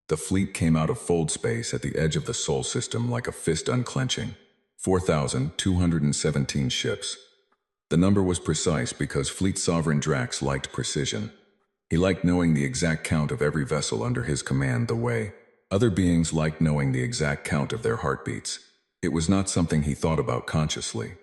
The fleet came out of fold space at the edge of the Sol system like a fist unclenching. 4,217 ships. The number was precise because Fleet Sovereign Drax liked precision. He liked knowing the exact count of every vessel under his command the way other beings liked knowing the exact count of their heartbeats. It was not something he thought about consciously.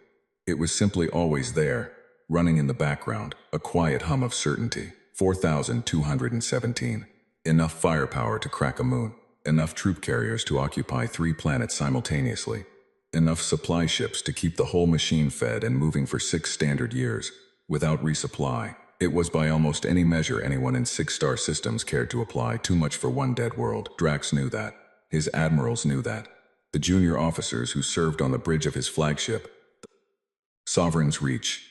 It was simply always there, running in the background, a quiet hum of certainty. 4,217. Enough firepower to crack a moon. Enough troop carriers to occupy 3 planets simultaneously. Enough supply ships to keep the whole machine fed and moving for 6 standard years, without resupply. It was by almost any measure anyone in 6-star systems cared to apply too much for one dead world. Drax knew that. His admirals knew that. The junior officers who served on the bridge of his flagship, Sovereign's Reach,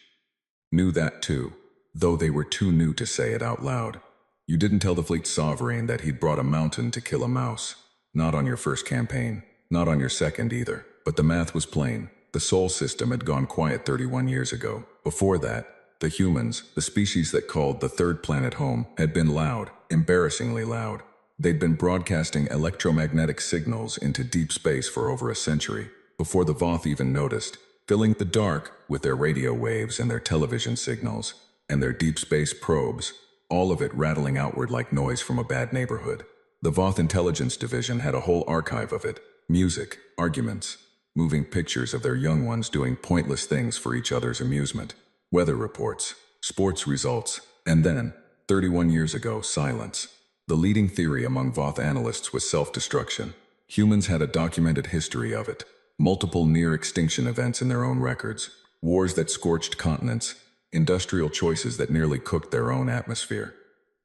knew that too, though they were too new to say it out loud. You didn't tell the fleet sovereign that he'd brought a mountain to kill a mouse. Not on your first campaign. Not on your second either. But the math was plain. The Sol system had gone quiet 31 years ago. Before that, the humans, the species that called the third planet home, had been loud, embarrassingly loud. They'd been broadcasting electromagnetic signals into deep space for over a century, before the Voth even noticed, filling the dark with their radio waves and their television signals, and their deep space probes, all of it rattling outward like noise from a bad neighborhood. The Voth Intelligence Division had a whole archive of it, music, arguments, moving pictures of their young ones doing pointless things for each other's amusement. Weather reports, sports results, and then, 31 years ago, silence. The leading theory among Voth analysts was self-destruction. Humans had a documented history of it. Multiple near-extinction events in their own records. Wars that scorched continents. Industrial choices that nearly cooked their own atmosphere.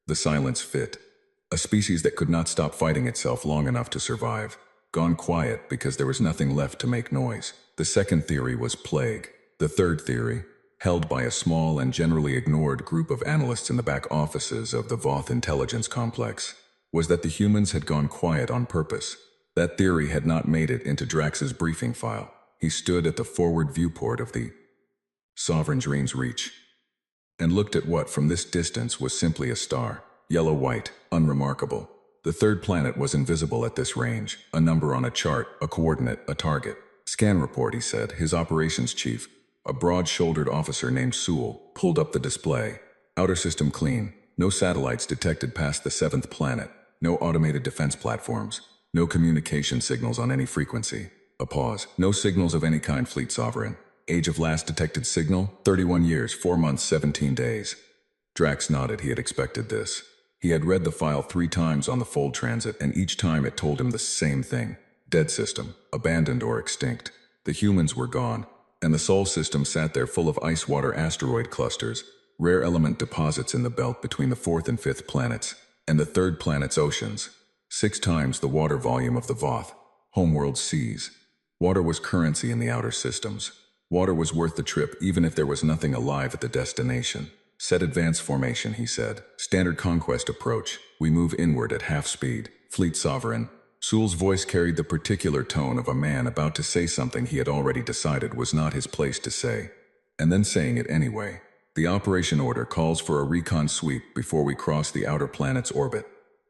The silence fit. A species that could not stop fighting itself long enough to survive. Gone quiet because there was nothing left to make noise. The second theory was plague. The third theory, held by a small and generally ignored group of analysts in the back offices of the Voth intelligence complex, was that the humans had gone quiet on purpose. That theory had not made it into Drax's briefing file. He stood at the forward viewport of the Sovereign's Reach, and looked at what from this distance was simply a star, yellow-white, unremarkable. The third planet was invisible at this range, a number on a chart, a coordinate, a target. Scan report, he said. His operations chief, a broad-shouldered officer named Sewell, pulled up the display. Outer system clean. No satellites detected past the 7th planet. No automated defense platforms. No communication signals on any frequency. A pause. No signals of any kind, Fleet Sovereign. Age of last detected signal? 31 years, 4 months, 17 days. Drax nodded. He had expected this. He had read the file 3 times on the Fold Transit, and each time it told him the same thing. Dead system. Abandoned or extinct. The humans were gone, and the Sol system sat there full of ice-water asteroid clusters, rare element deposits in the belt between the 4th and 5th planets, and the 3rd planet's oceans. 6 times the water volume of the Voth, homeworld seas. Water was currency in the outer systems. Water was worth the trip even if there was nothing alive at the destination. Set advance formation, he said. Standard conquest approach. We move inward at half speed. Fleet Sovereign. Sewell's voice carried the particular tone of a man about to say something he had already decided was not his place to say, and then saying it anyway. The operation order calls for a recon sweep before we cross the outer planet's orbit.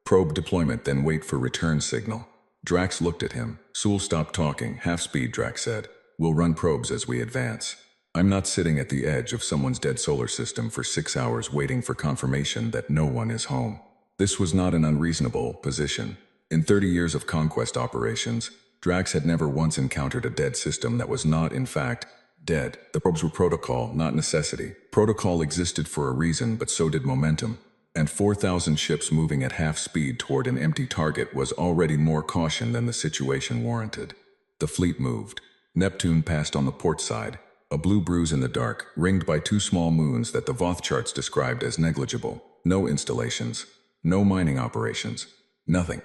Probe deployment, then wait for return signal. Drax looked at him. Sewell stopped talking. Half speed, Drax said. We'll run probes as we advance. I'm not sitting at the edge of someone's dead solar system for 6 hours waiting for confirmation that no one is home. This was not an unreasonable position. In 30 years of conquest operations, Drax had never once encountered a dead system that was not, in fact, dead. The probes were protocol, not necessity. Protocol existed for a reason, but so did momentum. And 4,000 ships moving at half speed toward an empty target was already more caution than the situation warranted. The fleet moved. Neptune passed on the port side, a blue bruise in the dark, ringed by 2 small moons that the Voth charts described as negligible. No installations. No mining operations. Nothing.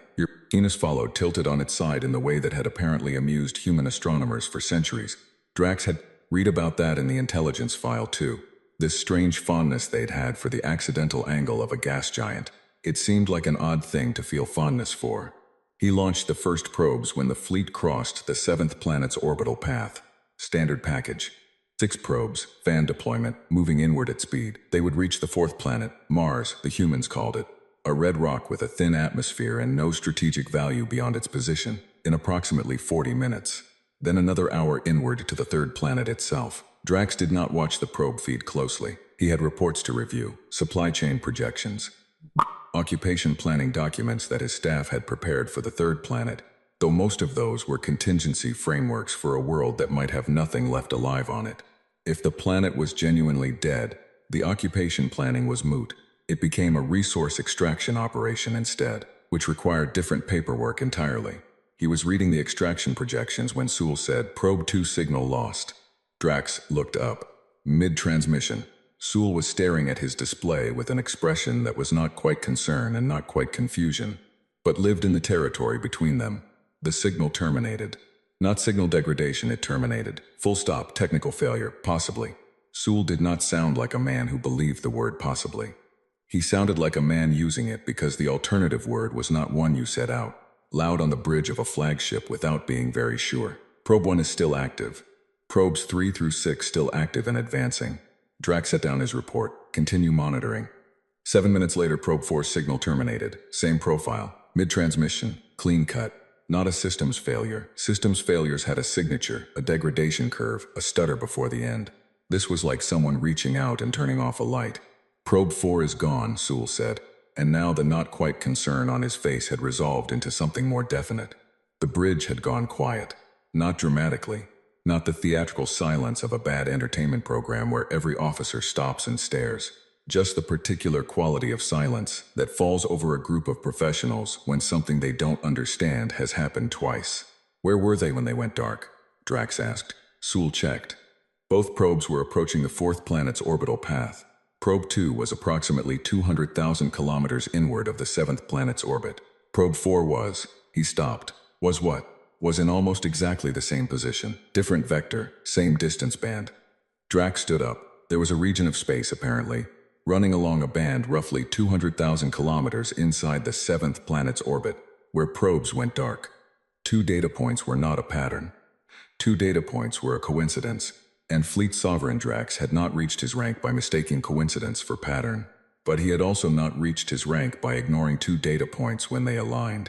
Venus followed, tilted on its side in the way that had apparently amused human astronomers for centuries. Drax had read about that in the intelligence file too. This strange fondness they'd had for the accidental angle of a gas giant. It seemed like an odd thing to feel fondness for. He launched the first probes when the fleet crossed the 7th planet's orbital path. Standard package. 6 probes, van deployment, moving inward at speed. They would reach the 4th planet, Mars, the humans called it. a red rock with a thin atmosphere and no strategic value beyond its position, in approximately 40 minutes. Then another hour inward to the third planet itself. Drax did not watch the probe feed closely. He had reports to review, supply chain projections, occupation planning documents that his staff had prepared for the third planet, though most of those were contingency frameworks for a world that might have nothing left alive on it. If the planet was genuinely dead, the occupation planning was moot. It became a resource extraction operation instead, which required different paperwork entirely. He was reading the extraction projections when Sewell said, "Probe 2 signal lost." Drax looked up. Mid-transmission, Sewell was staring at his display with an expression that was not quite concern and not quite confusion, but lived in the territory between them. The signal terminated. Not signal degradation, it terminated. Full stop, technical failure, possibly. Sewell did not sound like a man who believed the word possibly. He sounded like a man using it because the alternative word was not one you said out loud on the bridge of a flagship without being very sure. Probe 1 is still active. Probes 3 through 6 still active and advancing. Drax set down his report. Continue monitoring. 7 minutes later, Probe 4 signal terminated. Same profile. Mid-transmission. Clean cut. Not a systems failure. Systems failures had a signature, a degradation curve, a stutter before the end. This was like someone reaching out and turning off a light. Probe 4 is gone, Sewell said, and now the not-quite concern on his face had resolved into something more definite. The bridge had gone quiet. Not dramatically. Not the theatrical silence of a bad entertainment program where every officer stops and stares. Just the particular quality of silence that falls over a group of professionals when something they don't understand has happened twice. Where were they when they went dark? Drax asked. Sewell checked. Both probes were approaching the fourth planet's orbital path. Probe 2 was approximately 200,000 kilometers inward of the seventh planet's orbit. Probe 4 was, he stopped. Was what? Was in almost exactly the same position. Different vector, same distance band. Drax stood up. There was a region of space, apparently, running along a band roughly 200,000 kilometers inside the seventh planet's orbit, where probes went dark. 2 data points were not a pattern. 2 data points were a coincidence. And Fleet Sovereign Drax had not reached his rank by mistaking coincidence for pattern. But he had also not reached his rank by ignoring 2 data points when they aligned.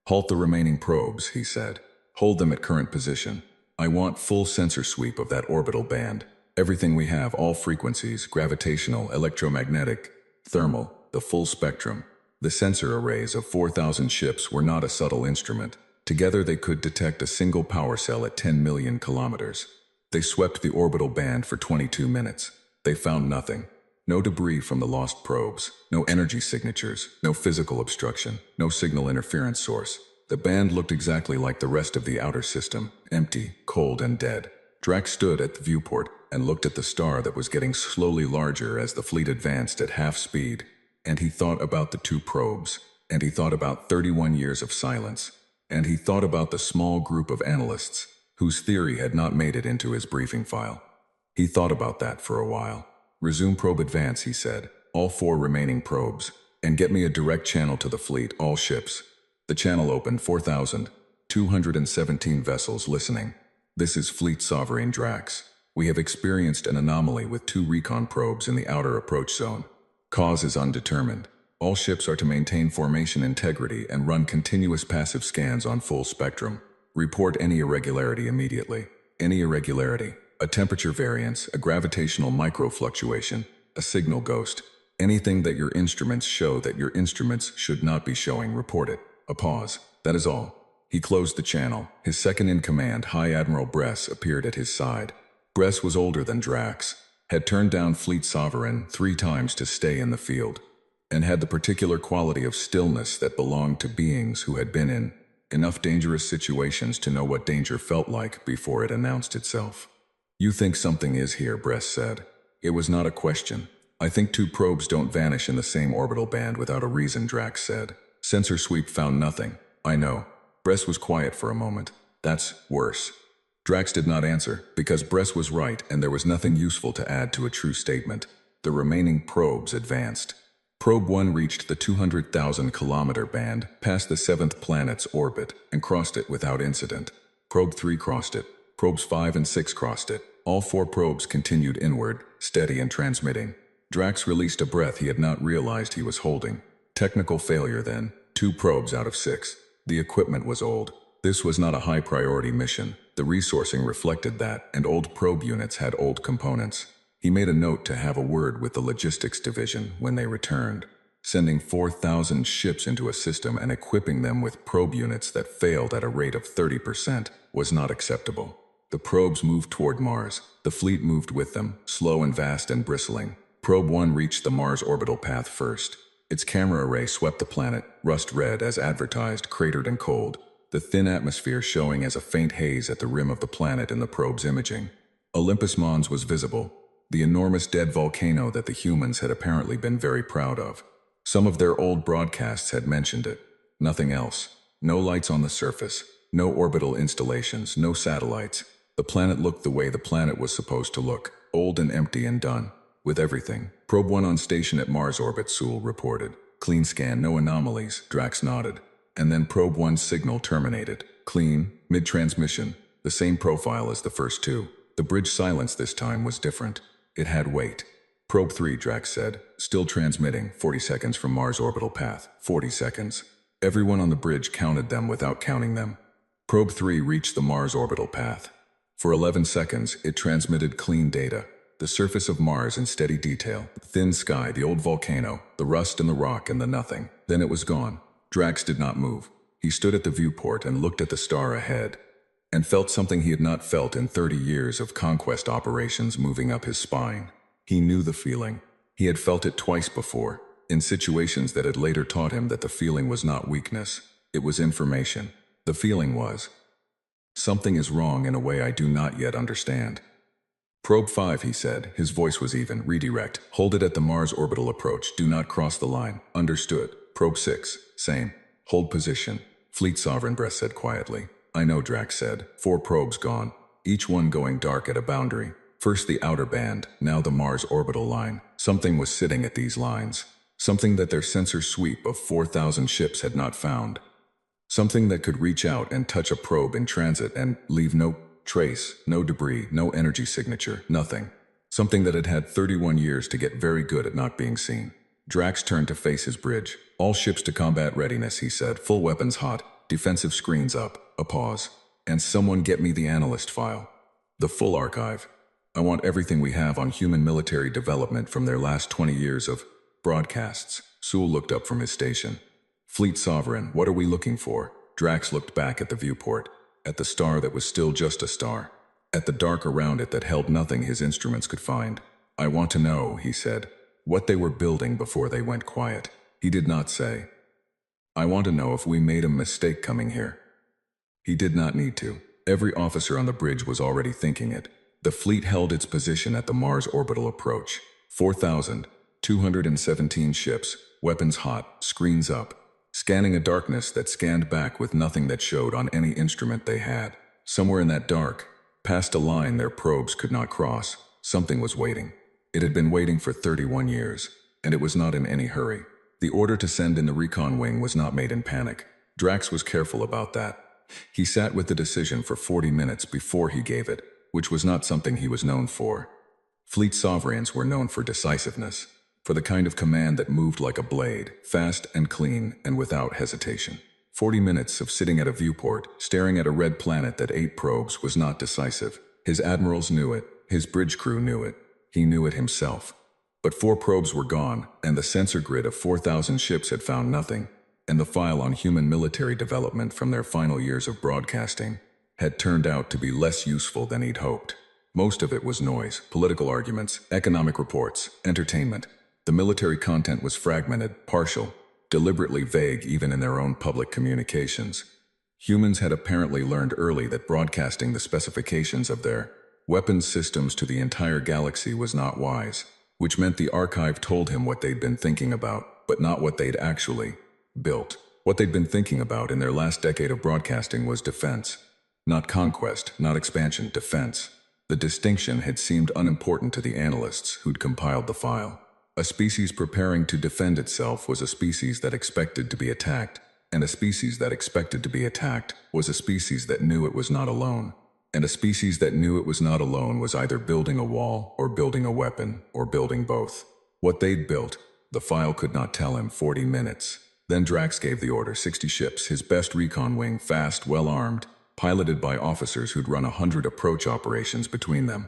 Halt the remaining probes, he said. Hold them at current position. I want full sensor sweep of that orbital band. Everything we have, all frequencies, gravitational, electromagnetic, thermal, the full spectrum. The sensor arrays of 4,000 ships were not a subtle instrument. Together they could detect a single power cell at 10 million kilometers. They swept the orbital band for 22 minutes. They found nothing. No debris from the lost probes. No energy signatures. No physical obstruction. No signal interference source. The band looked exactly like the rest of the outer system. Empty, cold, and dead. Drax stood at the viewport and looked at the star that was getting slowly larger as the fleet advanced at half speed. And he thought about the 2 probes. And he thought about 31 years of silence. And he thought about the small group of analysts whose theory had not made it into his briefing file. He thought about that for a while. Resume probe advance, he said. All 4 remaining probes. And get me a direct channel to the fleet, all ships. The channel opened. 4,217 vessels listening. This is Fleet Sovereign Drax. We have experienced an anomaly with 2 recon probes in the outer approach zone. Cause is undetermined. All ships are to maintain formation integrity and run continuous passive scans on full spectrum. Report any irregularity immediately. Any irregularity, a temperature variance, a gravitational microfluctuation, a signal ghost. Anything that your instruments show that your instruments should not be showing, report it. A pause. That is all. He closed the channel. His second-in-command, High Admiral Bress, appeared at his side. Bress was older than Drax, had turned down Fleet Sovereign 3 times to stay in the field, and had the particular quality of stillness that belonged to beings who had been in enough dangerous situations to know what danger felt like before it announced itself. You think something is here, Bress said. It was not a question. I think 2 probes don't vanish in the same orbital band without a reason, Drax said. Sensor sweep found nothing. I know. Bress was quiet for a moment. That's worse. Drax did not answer, because Bress was right and there was nothing useful to add to a true statement. The remaining probes advanced. Probe 1 reached the 200,000 kilometer band, past the 7th planet's orbit, and crossed it without incident. Probe 3 crossed it. Probes 5 and 6 crossed it. All 4 probes continued inward, steady and transmitting. Drax released a breath he had not realized he was holding. Technical failure then, 2 probes out of 6. The equipment was old. This was not a high-priority mission. The resourcing reflected that, and old probe units had old components. He made a note to have a word with the logistics division when they returned. Sending 4,000 ships into a system and equipping them with probe units that failed at a rate of 30% was not acceptable. The probes moved toward Mars. The fleet moved with them, slow and vast and bristling. Probe 1 reached the Mars orbital path first. Its camera array swept the planet, rust red as advertised, cratered and cold, the thin atmosphere showing as a faint haze at the rim of the planet in the probe's imaging. Olympus Mons was visible, the enormous dead volcano that the humans had apparently been very proud of. Some of their old broadcasts had mentioned it. Nothing else. No lights on the surface, no orbital installations, no satellites. The planet looked the way the planet was supposed to look, old and empty and done. With everything. Probe 1 on station at Mars orbit, Sewell reported. Clean scan, no anomalies, Drax nodded. And then Probe 1's signal terminated. Clean, mid-transmission, the same profile as the first 2. The bridge silence this time was different. It had weight. Probe 3, Drax said, still transmitting, 40 seconds from Mars orbital path. 40 seconds. Everyone on the bridge counted them without counting them. Probe 3 reached the Mars orbital path. For 11 seconds, it transmitted clean data. The surface of Mars in steady detail, the thin sky, the old volcano, the rust and the rock and the nothing. Then it was gone. Drax did not move. He stood at the viewport and looked at the star ahead, and felt something he had not felt in 30 years of conquest operations moving up his spine. He knew the feeling. He had felt it twice before, in situations that had later taught him that the feeling was not weakness. It was information. The feeling was, something is wrong in a way I do not yet understand. Probe 5, he said. His voice was even. Redirect. Hold it at the Mars orbital approach. Do not cross the line. Understood. Probe 6. Same. Hold position. Fleet Sovereign Breath said quietly. I know, Drax said. 4 probes gone. Each one going dark at a boundary. First the outer band, now the Mars orbital line. Something was sitting at these lines. Something that their sensor sweep of 4,000 ships had not found. Something that could reach out and touch a probe in transit and leave no trace, no debris, no energy signature, nothing. Something that had had 31 years to get very good at not being seen. Drax turned to face his bridge. All ships to combat readiness, he said. Full weapons hot, defensive screens up. A pause. And someone get me the analyst file. The full archive. I want everything we have on human military development from their last 20 years of broadcasts. Sewell looked up from his station. Fleet Sovereign, what are we looking for? Drax looked back at the viewport. At the star that was still just a star. At the dark around it that held nothing his instruments could find. I want to know, he said, what they were building before they went quiet. He did not say. I want to know if we made a mistake coming here. He did not need to. Every officer on the bridge was already thinking it. The fleet held its position at the Mars orbital approach. 4,217 ships, weapons hot, screens up. Scanning a darkness that scanned back with nothing that showed on any instrument they had. Somewhere in that dark, past a line their probes could not cross, something was waiting. It had been waiting for 31 years, and it was not in any hurry. The order to send in the recon wing was not made in panic. Drax was careful about that. He sat with the decision for 40 minutes before he gave it, which was not something he was known for. Fleet sovereigns were known for decisiveness, for the kind of command that moved like a blade, fast and clean and without hesitation. 40 minutes of sitting at a viewport, staring at a red planet that 8 probes was not decisive. His admirals knew it, his bridge crew knew it, he knew it himself. But 4 probes were gone, and the sensor grid of 4,000 ships had found nothing, and the file on human military development from their final years of broadcasting had turned out to be less useful than he'd hoped. Most of it was noise, political arguments, economic reports, entertainment. The military content was fragmented, partial, deliberately vague even in their own public communications. Humans had apparently learned early that broadcasting the specifications of their weapons systems to the entire galaxy was not wise, which meant the archive told him what they'd been thinking about, but not what they'd actually built. What they'd been thinking about in their last decade of broadcasting was defense. Not conquest, not expansion, defense. The distinction had seemed unimportant to the analysts who'd compiled the file. A species preparing to defend itself was a species that expected to be attacked, and a species that expected to be attacked was a species that knew it was not alone. And a species that knew it was not alone was either building a wall, or building a weapon, or building both. What they'd built, The file could not tell him 40 minutes. Then Drax gave the order: 60 ships, his best recon wing, fast, well-armed, piloted by officers who'd run 100 approach operations between them.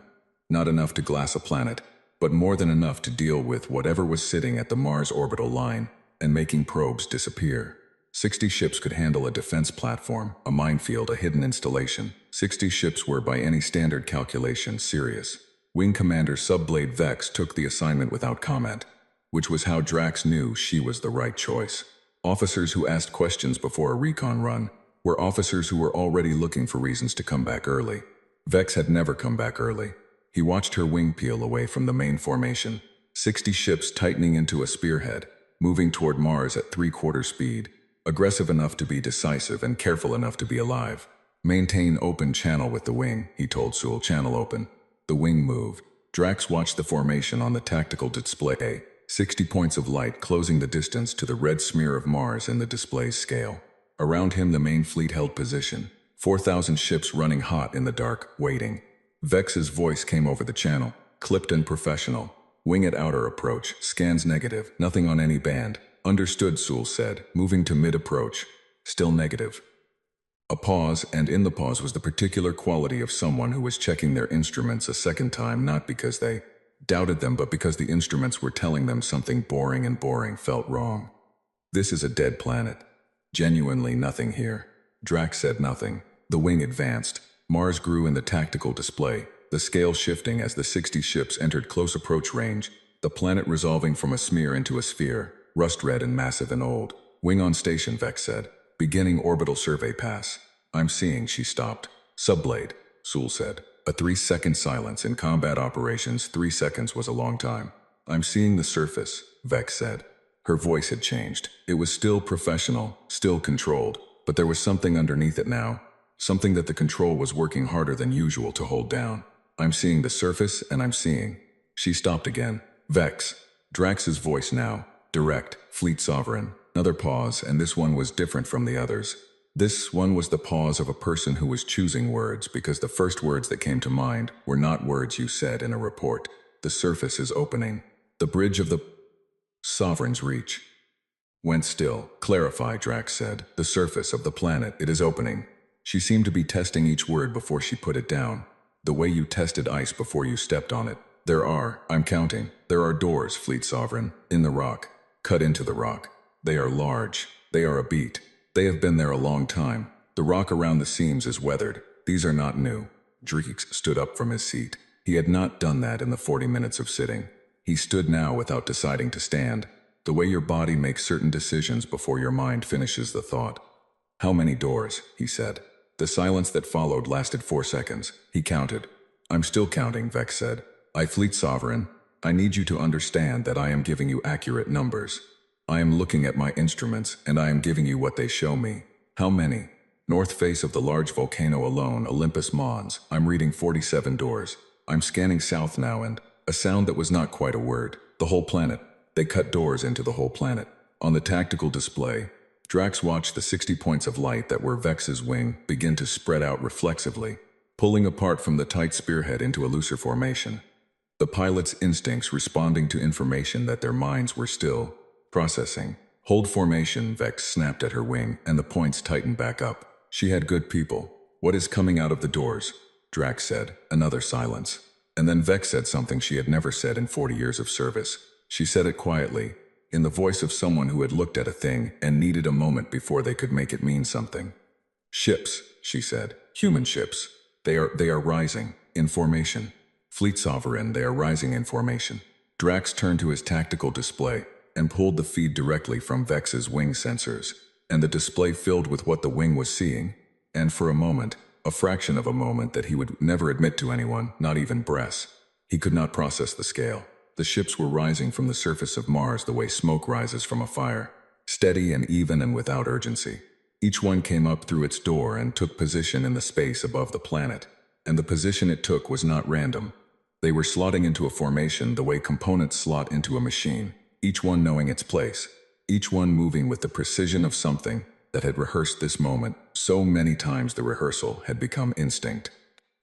Not enough to glass a planet, but more than enough to deal with whatever was sitting at the Mars orbital line and making probes disappear. 60 ships could handle a defense platform, a minefield, a hidden installation. 60 ships were, by any standard calculation, serious. Wing Commander Subblade Vex took the assignment without comment, which was how Drax knew she was the right choice. Officers who asked questions before a recon run were officers who were already looking for reasons to come back early. Vex had never come back early. He watched her wing peel away from the main formation, 60 ships tightening into a spearhead, moving toward Mars at 3/4 speed, aggressive enough to be decisive and careful enough to be alive. Maintain open channel with the wing, he told Sewell. Channel open. The wing moved. Drax watched the formation on the tactical display, 60 points of light closing the distance to the red smear of Mars in the display's scale. Around him the main fleet held position, 4,000 ships running hot in the dark, waiting. Vex's voice came over the channel, clipped and professional. Wing at outer approach, scans negative, nothing on any band. Understood, Sewell said, moving to mid-approach. Still negative. A pause, and in the pause was the particular quality of someone who was checking their instruments a second time, not because they doubted them, but because the instruments were telling them something boring, and boring felt wrong. This is a dead planet. Genuinely nothing here. Drax said nothing. The wing advanced. Mars grew in the tactical display, the scale shifting as the 60 ships entered close approach range, the planet resolving from a smear into a sphere, rust-red and massive and old. Wing on station, Vex said. Beginning orbital survey pass. I'm seeing. She stopped. Subblade, Sewell said. A 3-second silence. In combat operations, 3 seconds was a long time. I'm seeing the surface, Vex said. Her voice had changed. It was still professional, still controlled, but there was something underneath it now. Something that the control was working harder than usual to hold down. I'm seeing the surface, and I'm seeing. She stopped again. Vex. Drax's voice now. Direct. Fleet sovereign. Another pause, and this one was different from the others. This one was the pause of a person who was choosing words, because the first words that came to mind were not words you said in a report. The surface is opening. The bridge of the sovereign's reach. Went still. Clarify, Drax said. The surface of the planet, it is opening. She seemed to be testing each word before she put it down. The way you tested ice before you stepped on it. I'm counting, there are doors, Fleet Sovereign, in the rock. Cut into the rock. They are large. They are a beat. They have been there a long time. The rock around the seams is weathered. These are not new. Drax stood up from his seat. He had not done that in the 40 minutes of sitting. He stood now without deciding to stand. The way your body makes certain decisions before your mind finishes the thought. How many doors? He said. The silence that followed lasted 4 seconds. He counted. I'm still counting, Vex said. Fleet Sovereign, I need you to understand that I am giving you accurate numbers. I am looking at my instruments, and I am giving you what they show me. How many? North face of the large volcano alone, Olympus Mons. I'm reading 47 doors. I'm scanning south now, and a sound that was not quite a word. The whole planet. They cut doors into the whole planet. On the tactical display, Drax watched the 60 points of light that were Vex's wing begin to spread out reflexively, pulling apart from the tight spearhead into a looser formation. The pilot's instincts responding to information that their minds were still processing. Hold formation, Vex snapped at her wing, and the points tightened back up. She had good people. What is coming out of the doors? Drax said. Another silence. And then Vex said something she had never said in 40 years of service. She said it quietly, in the voice of someone who had looked at a thing and needed a moment before they could make it mean something. Ships, she said. Human ships. They are rising. In formation. Fleet Sovereign, they are rising in formation. Drax turned to his tactical display and pulled the feed directly from Vex's wing sensors, and the display filled with what the wing was seeing, and for a moment, a fraction of a moment that he would never admit to anyone, not even Bress. He could not process the scale. The ships were rising from the surface of Mars the way smoke rises from a fire, steady and even and without urgency. Each one came up through its door and took position in the space above the planet, and the position it took was not random. They were slotting into a formation the way components slot into a machine, each one knowing its place, each one moving with the precision of something that had rehearsed this moment so many times the rehearsal had become instinct.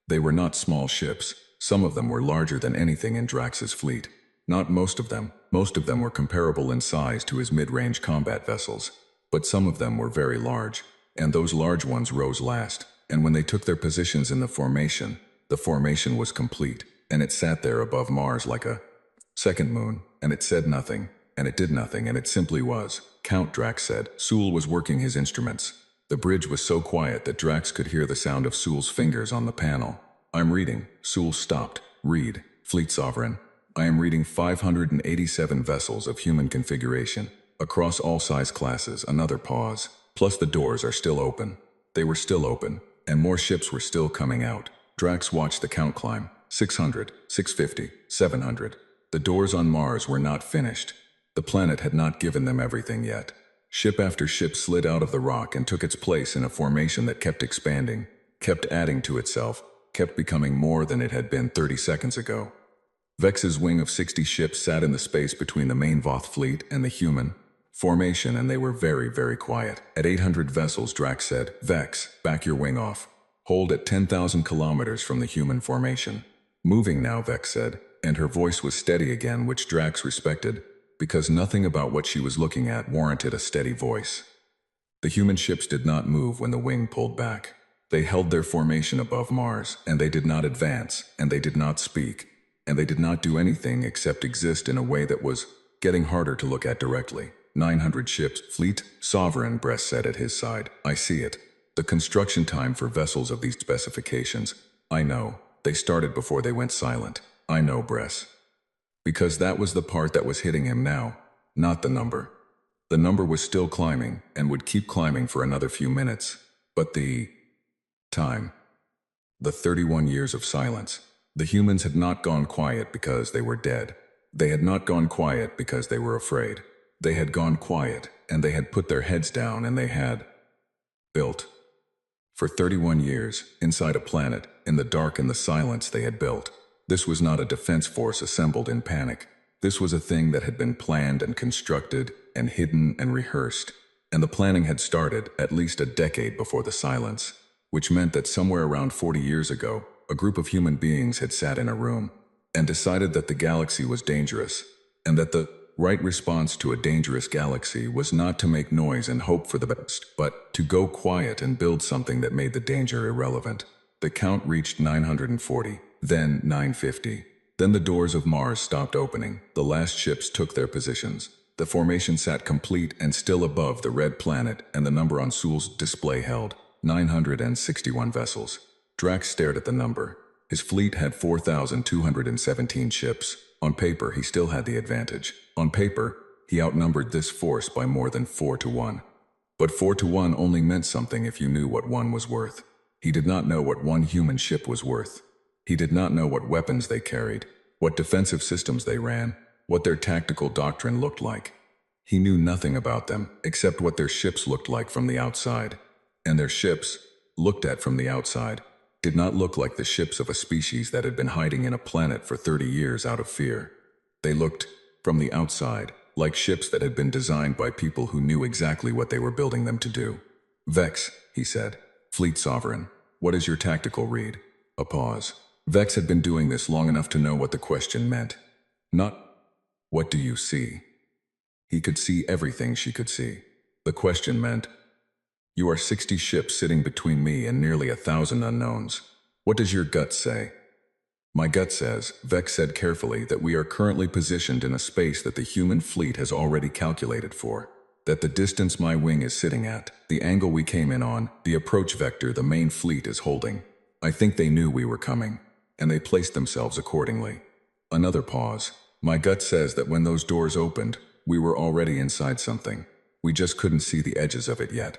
They were not small ships. Some of them were larger than anything in Drax's fleet. Not most of them. Most of them were comparable in size to his mid-range combat vessels, but some of them were very large, and those large ones rose last, and when they took their positions in the formation was complete, and it sat there above Mars like a second moon, and it said nothing, and it did nothing, and it simply was. Count, Drax said. Sewell was working his instruments. The bridge was so quiet that Drax could hear the sound of Sewell's fingers on the panel. I'm reading. Sewell stopped. Read. Fleet Sovereign. I am reading 587 vessels of human configuration, across all size classes. Another pause. Plus the doors are still open. They were still open, and more ships were still coming out. Drax watched the count climb. 600, 650, 700. The doors on Mars were not finished. The planet had not given them everything yet. Ship after ship slid out of the rock and took its place in a formation that kept expanding, kept adding to itself, kept becoming more than it had been 30 seconds ago. Vex's wing of 60 ships sat in the space between the main Voth fleet and the human formation, and they were very, very quiet. At 800 vessels, Drax said, Vex, back your wing off. Hold at 10,000 kilometers from the human formation. Moving now, Vex said, and her voice was steady again, which Drax respected, because nothing about what she was looking at warranted a steady voice. The human ships did not move when the wing pulled back. They held their formation above Mars, and they did not advance, and they did not speak, and they did not do anything except exist in a way that was getting harder to look at directly. 900 ships, Fleet Sovereign, Bress said at his side. I see it. The construction time for vessels of these specifications. I know. They started before they went silent. I know, Bress. Because that was the part that was hitting him now, not the number. The number was still climbing, and would keep climbing for another few minutes. But the time. The 31 years of silence. The humans had not gone quiet because they were dead. They had not gone quiet because they were afraid. They had gone quiet, and they had put their heads down, and they had built. For 31 years, inside a planet, in the dark and the silence they had built. This was not a defense force assembled in panic. This was a thing that had been planned and constructed and hidden and rehearsed. And the planning had started at least a decade before the silence, which meant that somewhere around 40 years ago, a group of human beings had sat in a room and decided that the galaxy was dangerous, and that the right response to a dangerous galaxy was not to make noise and hope for the best, but to go quiet and build something that made the danger irrelevant. The count reached 940, then 950. Then the doors of Mars stopped opening. The last ships took their positions. The formation sat complete and still above the red planet, and the number on Sewell's display held 961 vessels. Drax stared at the number. His fleet had 4,217 ships. On paper, he still had the advantage. On paper, he outnumbered this force by more than 4 to 1. But 4 to 1 only meant something if you knew what 1 was worth. He did not know what one human ship was worth. He did not know what weapons they carried, what defensive systems they ran, what their tactical doctrine looked like. He knew nothing about them except what their ships looked like from the outside. And their ships, looked at from the outside, did not look like the ships of a species that had been hiding in a planet for 30 years out of fear. They looked, from the outside, like ships that had been designed by people who knew exactly what they were building them to do. Vex, he said. Fleet Sovereign, what is your tactical read? A pause. Vex had been doing this long enough to know what the question meant. Not, what do you see? He could see everything she could see. The question meant, you are 60 ships sitting between me and nearly 1,000 unknowns. What does your gut say? My gut says, Vex said carefully, that we are currently positioned in a space that the human fleet has already calculated for. That the distance my wing is sitting at, the angle we came in on, the approach vector the main fleet is holding. I think they knew we were coming, and they placed themselves accordingly. Another pause. My gut says that when those doors opened, we were already inside something. We just couldn't see the edges of it yet.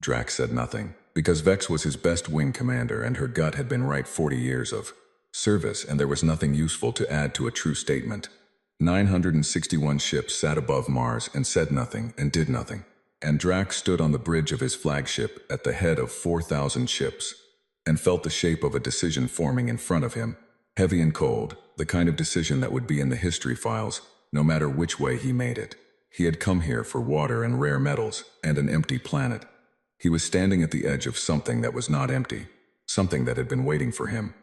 Drax said nothing, because Vex was his best wing commander and her gut had been right 40 years of service, and there was nothing useful to add to a true statement. 961 ships sat above Mars and said nothing and did nothing, and Drax stood on the bridge of his flagship at the head of 4,000 ships, and felt the shape of a decision forming in front of him, heavy and cold, the kind of decision that would be in the history files, no matter which way he made it. He had come here for water and rare metals and an empty planet. He was standing at the edge of something that was not empty, something that had been waiting for him.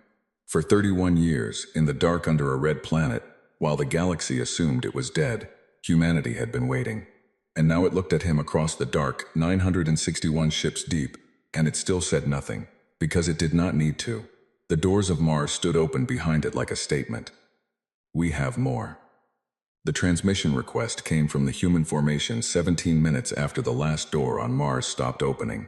For 31 years, in the dark under a red planet, While the galaxy assumed it was dead, humanity had been waiting. And now it looked at him across the dark, 961 ships deep, and it still said nothing, because it did not need to. The doors of Mars stood open behind it like a statement. We have more. The transmission request came from the human formation 17 minutes after the last door on Mars stopped opening.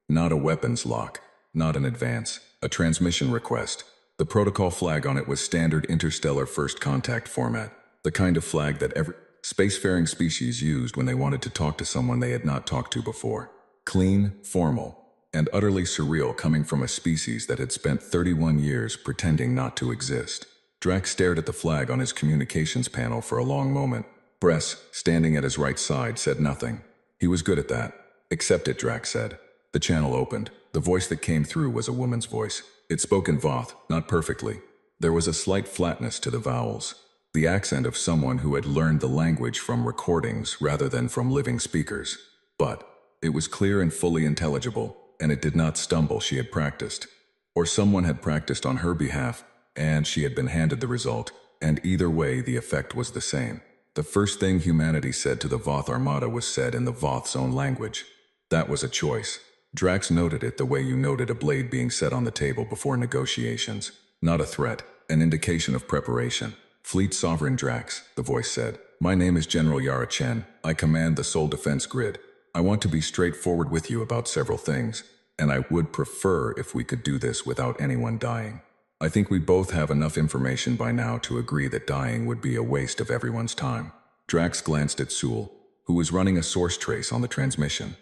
Not a weapons lock, not an advance, a transmission request. The protocol flag on it was standard interstellar first contact format, the kind of flag that every spacefaring species used when they wanted to talk to someone they had not talked to before. Clean, formal, and utterly surreal, coming from a species that had spent 31 years pretending not to exist. Drax stared at the flag on his communications panel for a long moment. Bress, standing at his right side, said nothing. He was good at that. Accept it, Drax said. The channel opened. The voice that came through was a woman's voice. It spoke in Voth, not perfectly. There was a slight flatness to the vowels, the accent of someone who had learned the language from recordings rather than from living speakers. But it was clear and fully intelligible, and it did not stumble. She had practiced. Or someone had practiced on her behalf, and she had been handed the result, and either way the effect was the same. The first thing humanity said to the Voth Armada was said in the Voth's own language. That was a choice. Drax noted it the way you noted a blade being set on the table before negotiations. Not a threat, an indication of preparation. Fleet Sovereign Drax, the voice said. My name is General Yara Chen. I command the Sol Defense Grid. I want to be straightforward with you about several things, and I would prefer if we could do this without anyone dying. I think we both have enough information by now to agree that dying would be a waste of everyone's time. Drax glanced at Sewell, who was running a source trace on the transmission.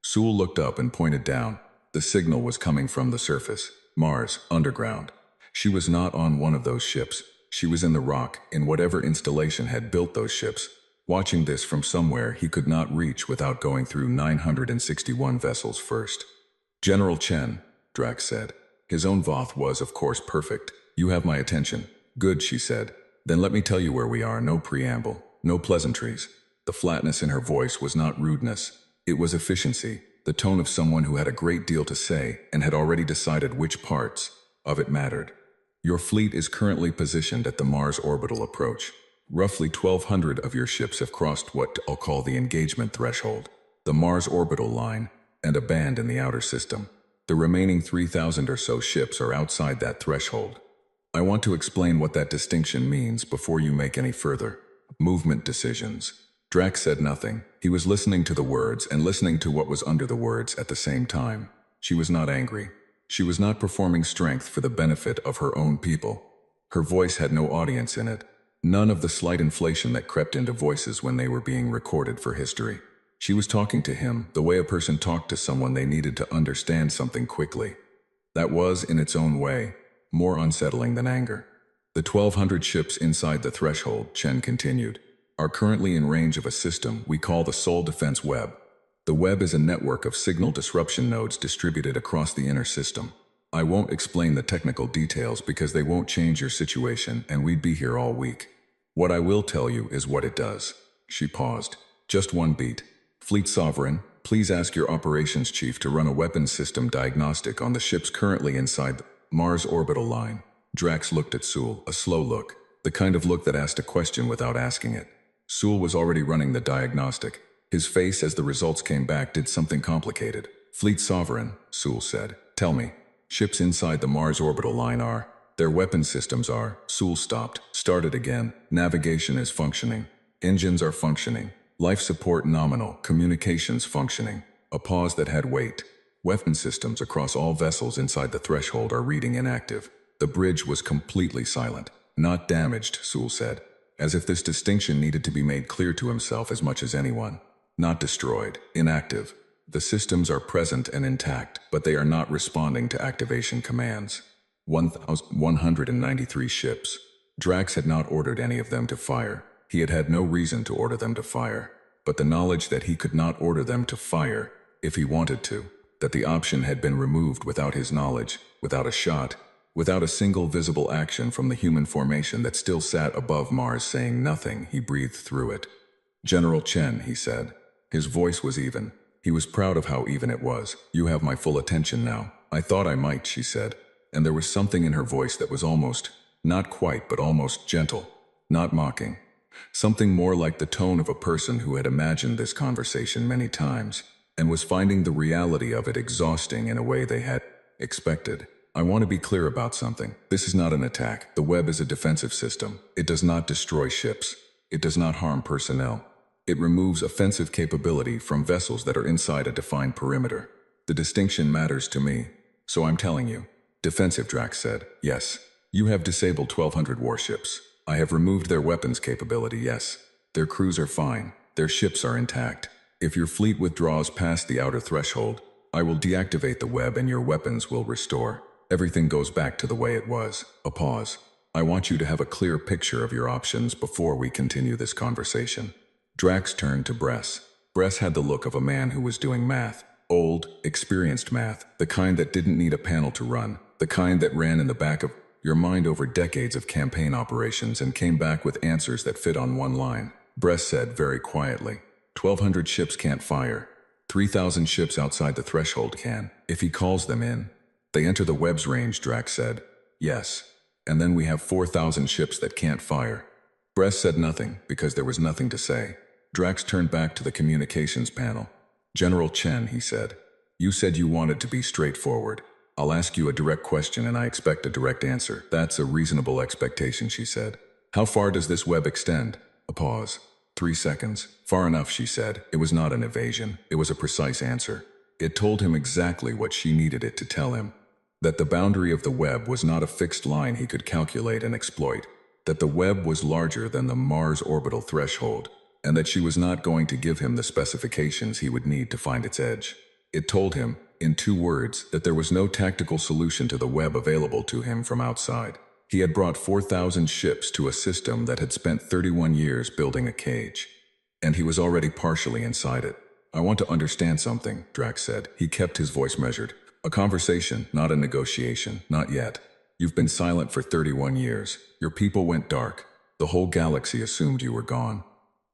Sewell looked up and pointed down. The signal was coming from the surface, Mars, underground. She was not on one of those ships. She was in the rock, in whatever installation had built those ships. Watching this from somewhere he could not reach without going through 961 vessels first. General Chen, Drax said. His own Voth was, of course, perfect. You have my attention. Good, she said. Then let me tell you where we are. No preamble, no pleasantries. The flatness in her voice was not rudeness. It was efficiency, the tone of someone who had a great deal to say and had already decided which parts of it mattered. Your fleet is currently positioned at the Mars orbital approach. Roughly 1,200 of your ships have crossed what I'll call the engagement threshold, the Mars orbital line, and a band in the outer system. The remaining 3,000 or so ships are outside that threshold. I want to explain what that distinction means before you make any further movement decisions. Drax said nothing. He was listening to the words and listening to what was under the words at the same time. She was not angry. She was not performing strength for the benefit of her own people. Her voice had no audience in it. None of the slight inflation that crept into voices when they were being recorded for history. She was talking to him the way a person talked to someone they needed to understand something quickly. That was, in its own way, more unsettling than anger. The 1,200 ships inside the threshold, Chen continued, are currently in range of a system we call the Sol Defense Web. The web is a network of signal disruption nodes distributed across the inner system. I won't explain the technical details because they won't change your situation and we'd be here all week. What I will tell you is what it does. She paused. Just one beat. Fleet Sovereign, please ask your operations chief to run a weapons system diagnostic on the ships currently inside the Mars orbital line. Drax looked at Sewell, a slow look, the kind of look that asked a question without asking it. Sewell was already running the diagnostic. His face as the results came back did something complicated. Fleet Sovereign, Sewell said. Tell me, ships inside the Mars orbital line are, their weapon systems are. Sewell stopped, started again. Navigation is functioning. Engines are functioning. Life support nominal. Communications functioning. A pause that had weight. Weapon systems across all vessels inside the threshold are reading inactive. The bridge was completely silent. Not damaged, Sewell said, as if this distinction needed to be made clear to himself as much as anyone. Not destroyed, inactive. The systems are present and intact, but they are not responding to activation commands. 1,193 ships. Drax had not ordered any of them to fire. He had had no reason to order them to fire. But the knowledge that he could not order them to fire, if he wanted to, that the option had been removed without his knowledge, without a shot, without a single visible action from the human formation that still sat above Mars saying nothing, he breathed through it. General Chen, he said. His voice was even. He was proud of how even it was. You have my full attention now. I thought I might, she said. And there was something in her voice that was almost, not quite, but almost gentle. not mocking. Something more like the tone of a person who had imagined this conversation many times and was finding the reality of it exhausting in a way they had expected. I want to be clear about something. This is not an attack. The web is a defensive system. It does not destroy ships. It does not harm personnel. It removes offensive capability from vessels that are inside a defined perimeter. The distinction matters to me, so I'm telling you. Defensive, Drax said. Yes. You have disabled 1,200 warships. I have removed their weapons capability, yes. Their crews are fine. Their ships are intact. If your fleet withdraws past the outer threshold, I will deactivate the web and your weapons will restore. Everything goes back to the way it was. A pause. I want you to have a clear picture of your options before we continue this conversation. Drax turned to Bress. Bress had the look of a man who was doing math. Old, experienced math. The kind that didn't need a panel to run. The kind that ran in the back of your mind over decades of campaign operations and came back with answers that fit on one line. Bress said very quietly, 1,200 ships can't fire. 3,000 ships outside the threshold can. If he calls them in, they enter the web's range, Drax said. Yes. And then we have 4,000 ships that can't fire. Bress said nothing because there was nothing to say. Drax turned back to the communications panel. General Chen, he said. You said you wanted to be straightforward. I'll ask you a direct question and I expect a direct answer. That's a reasonable expectation, she said. How far does this web extend? A pause. 3 seconds. Far enough, she said. It was not an evasion. It was a precise answer. It told him exactly what she needed it to tell him. That the boundary of the web was not a fixed line he could calculate and exploit. That the web was larger than the Mars orbital threshold. And that she was not going to give him the specifications he would need to find its edge. It told him, in 2 words, that there was no tactical solution to the web available to him from outside. He had brought 4,000 ships to a system that had spent 31 years building a cage. And he was already partially inside it. I want to understand something, Drax said. He kept his voice measured. A conversation, not a negotiation, not yet. You've been silent for 31 years. Your people went dark. The whole galaxy assumed you were gone.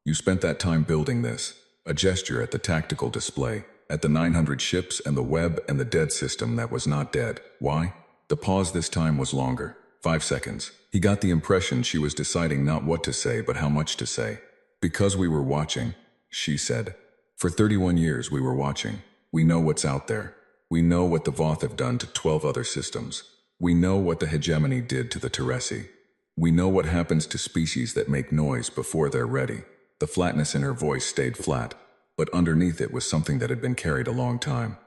You spent that time building this. A gesture at the tactical display. At the 900 ships and the web and the dead system that was not dead. Why? The pause this time was longer. 5 seconds. He got the impression she was deciding not what to say but how much to say. Because we were watching, she said. For 31 years we were watching. We know what's out there. We know what the Voth have done to 12 other systems. We know what the hegemony did to the Teresi. We know what happens to species that make noise before they're ready. The flatness in her voice stayed flat, but underneath it was something that had been carried a long time.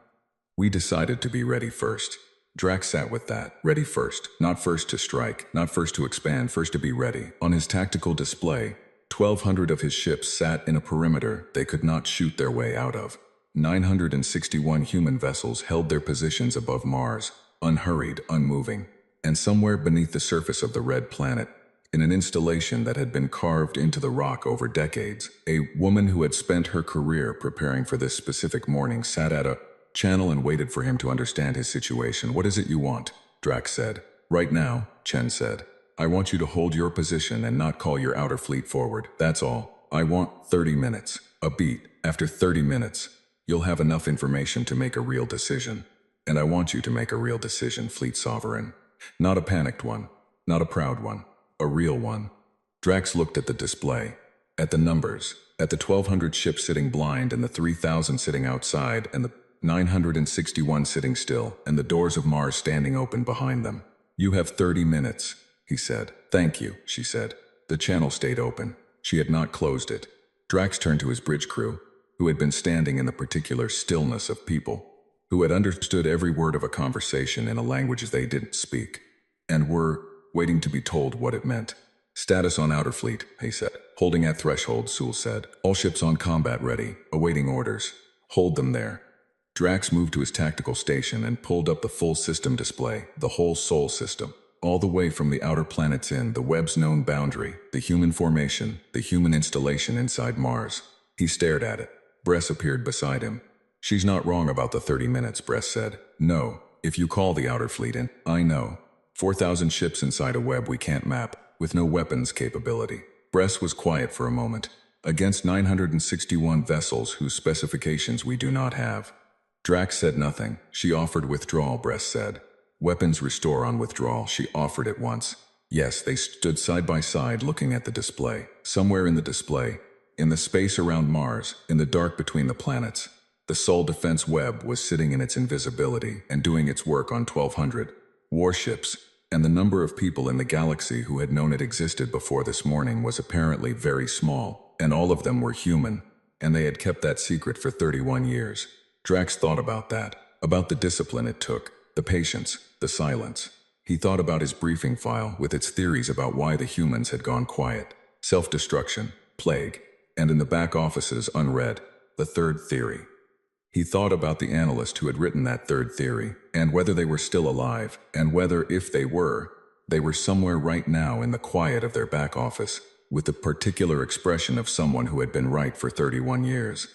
We decided to be ready first. Drax sat with that. Ready first. Not first to strike, not first to expand, first to be ready. On his tactical display, 1,200 of his ships sat in a perimeter they could not shoot their way out of. 961 human vessels held their positions above Mars, unhurried, unmoving, and somewhere beneath the surface of the red planet, in an installation that had been carved into the rock over decades, a woman who had spent her career preparing for this specific morning sat at a channel and waited for him to understand his situation. What is it you want? Drax said. Right now, Chen said. I want you to hold your position and not call your outer fleet forward. That's all. I want 30 minutes. A beat. After 30 minutes, you'll have enough information to make a real decision. And I want you to make a real decision, Fleet Sovereign. Not a panicked one. Not a proud one. A real one. Drax looked at the display. At the numbers. At the 1,200 ships sitting blind and the 3,000 sitting outside and the 961 sitting still and the doors of Mars standing open behind them. You have 30 minutes, he said. Thank you, she said. The channel stayed open. She had not closed it. Drax turned to his bridge crew, who had been standing in the particular stillness of people, who had understood every word of a conversation in a language they didn't speak, and were waiting to be told what it meant. Status on outer fleet, he said. Holding at threshold, Sewell said. All ships on combat ready, awaiting orders. Hold them there. Drax moved to his tactical station and pulled up the full system display, the whole Sol system. All the way from the outer planets in, the web's known boundary, the human formation, the human installation inside Mars. He stared at it. Bress appeared beside him. She's not wrong about the 30 minutes, Bress said. No, if you call the outer fleet in. I know. 4,000 ships inside a web we can't map, with no weapons capability. Bress was quiet for a moment. Against 961 vessels whose specifications we do not have. Drax said nothing. She offered withdrawal, Bress said. Weapons restore on withdrawal, she offered it once. Yes, they stood side by side looking at the display. Somewhere in the display, in the space around Mars, in the dark between the planets, the Sol Defense Web was sitting in its invisibility and doing its work on 1,200 warships, and the number of people in the galaxy who had known it existed before this morning was apparently very small, and all of them were human, and they had kept that secret for 31 years. Drax thought about that, about the discipline it took, the patience, the silence. He thought about his briefing file with its theories about why the humans had gone quiet, self-destruction, plague, and in the back offices unread, the third theory. He thought about the analyst who had written that third theory, and whether they were still alive, and whether, if they were somewhere right now in the quiet of their back office, with the particular expression of someone who had been right for 31 years,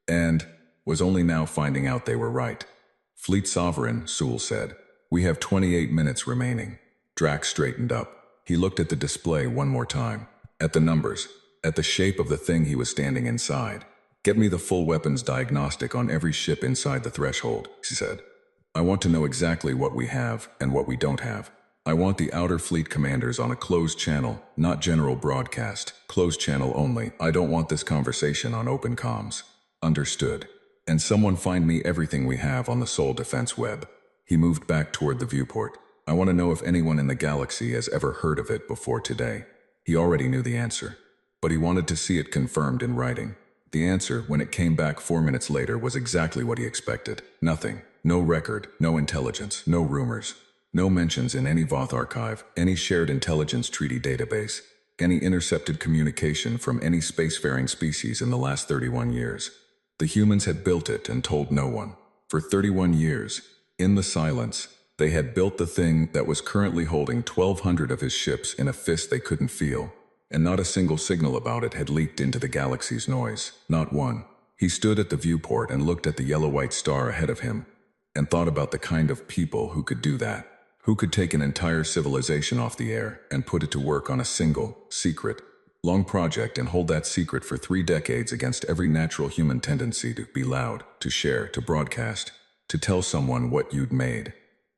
and was only now finding out they were right. Fleet Sovereign, Sewell said. We have 28 minutes remaining. Drax straightened up. He looked at the display one more time, at the numbers, at the shape of the thing he was standing inside. Get me the full weapons diagnostic on every ship inside the threshold, he said. I want to know exactly what we have and what we don't have. I want the outer fleet commanders on a closed channel, not general broadcast. Closed channel only. I don't want this conversation on open comms. Understood. And someone find me everything we have on the Sol Defense Web. He moved back toward the viewport. I want to know if anyone in the galaxy has ever heard of it before today. He already knew the answer, but he wanted to see it confirmed in writing. The answer, when it came back 4 minutes later, was exactly what he expected. Nothing. No record, no intelligence, no rumors. No mentions in any Voth archive, any shared intelligence treaty database, any intercepted communication from any spacefaring species in the last 31 years. The humans had built it and told no one. For 31 years, in the silence, they had built the thing that was currently holding 1,200 of his ships in a fist they couldn't feel, and not a single signal about it had leaked into the galaxy's noise. Not one. He stood at the viewport and looked at the yellow-white star ahead of him, and thought about the kind of people who could do that, who could take an entire civilization off the air and put it to work on a single, secret, long project and hold that secret for 3 decades against every natural human tendency to be loud, to share, to broadcast, to tell someone what you'd made.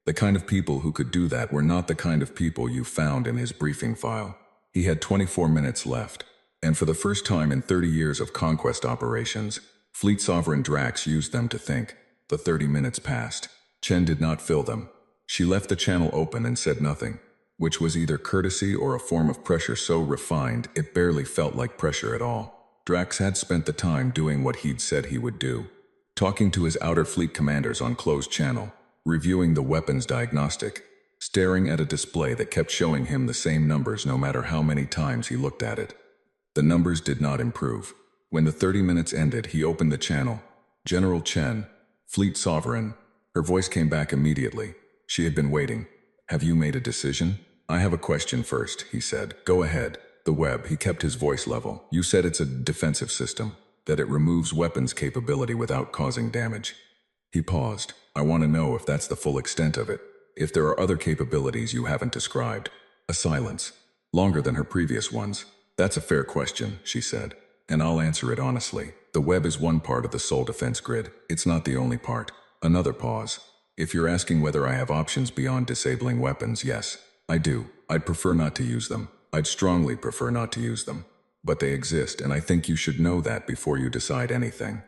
The kind of people who could do that were not the kind of people you found in his briefing file. He had 24 minutes left, and for the first time in 30 years of conquest operations, Fleet Sovereign Drax used them to think. The 30 minutes passed. Chen did not fill them. She left the channel open and said nothing, which was either courtesy or a form of pressure so refined it barely felt like pressure at all. Drax had spent the time doing what he'd said he would do, talking to his outer fleet commanders on closed channel, reviewing the weapons diagnostic, staring at a display that kept showing him the same numbers no matter how many times he looked at it. The numbers did not improve. When the 30 minutes ended, he opened the channel. General Chen, Fleet Sovereign. Her voice came back immediately. She had been waiting. Have you made a decision? I have a question first, he said. Go ahead. The web, he kept his voice level. You said it's a defensive system, that it removes weapons capability without causing damage. He paused. I want to know if that's the full extent of it. If there are other capabilities you haven't described. A silence. Longer than her previous ones. That's a fair question, she said. And I'll answer it honestly. The web is one part of the Sol defense grid. It's not the only part. Another pause. If you're asking whether I have options beyond disabling weapons, yes, I do. I'd prefer not to use them. I'd strongly prefer not to use them. But they exist, and I think you should know that before you decide anything.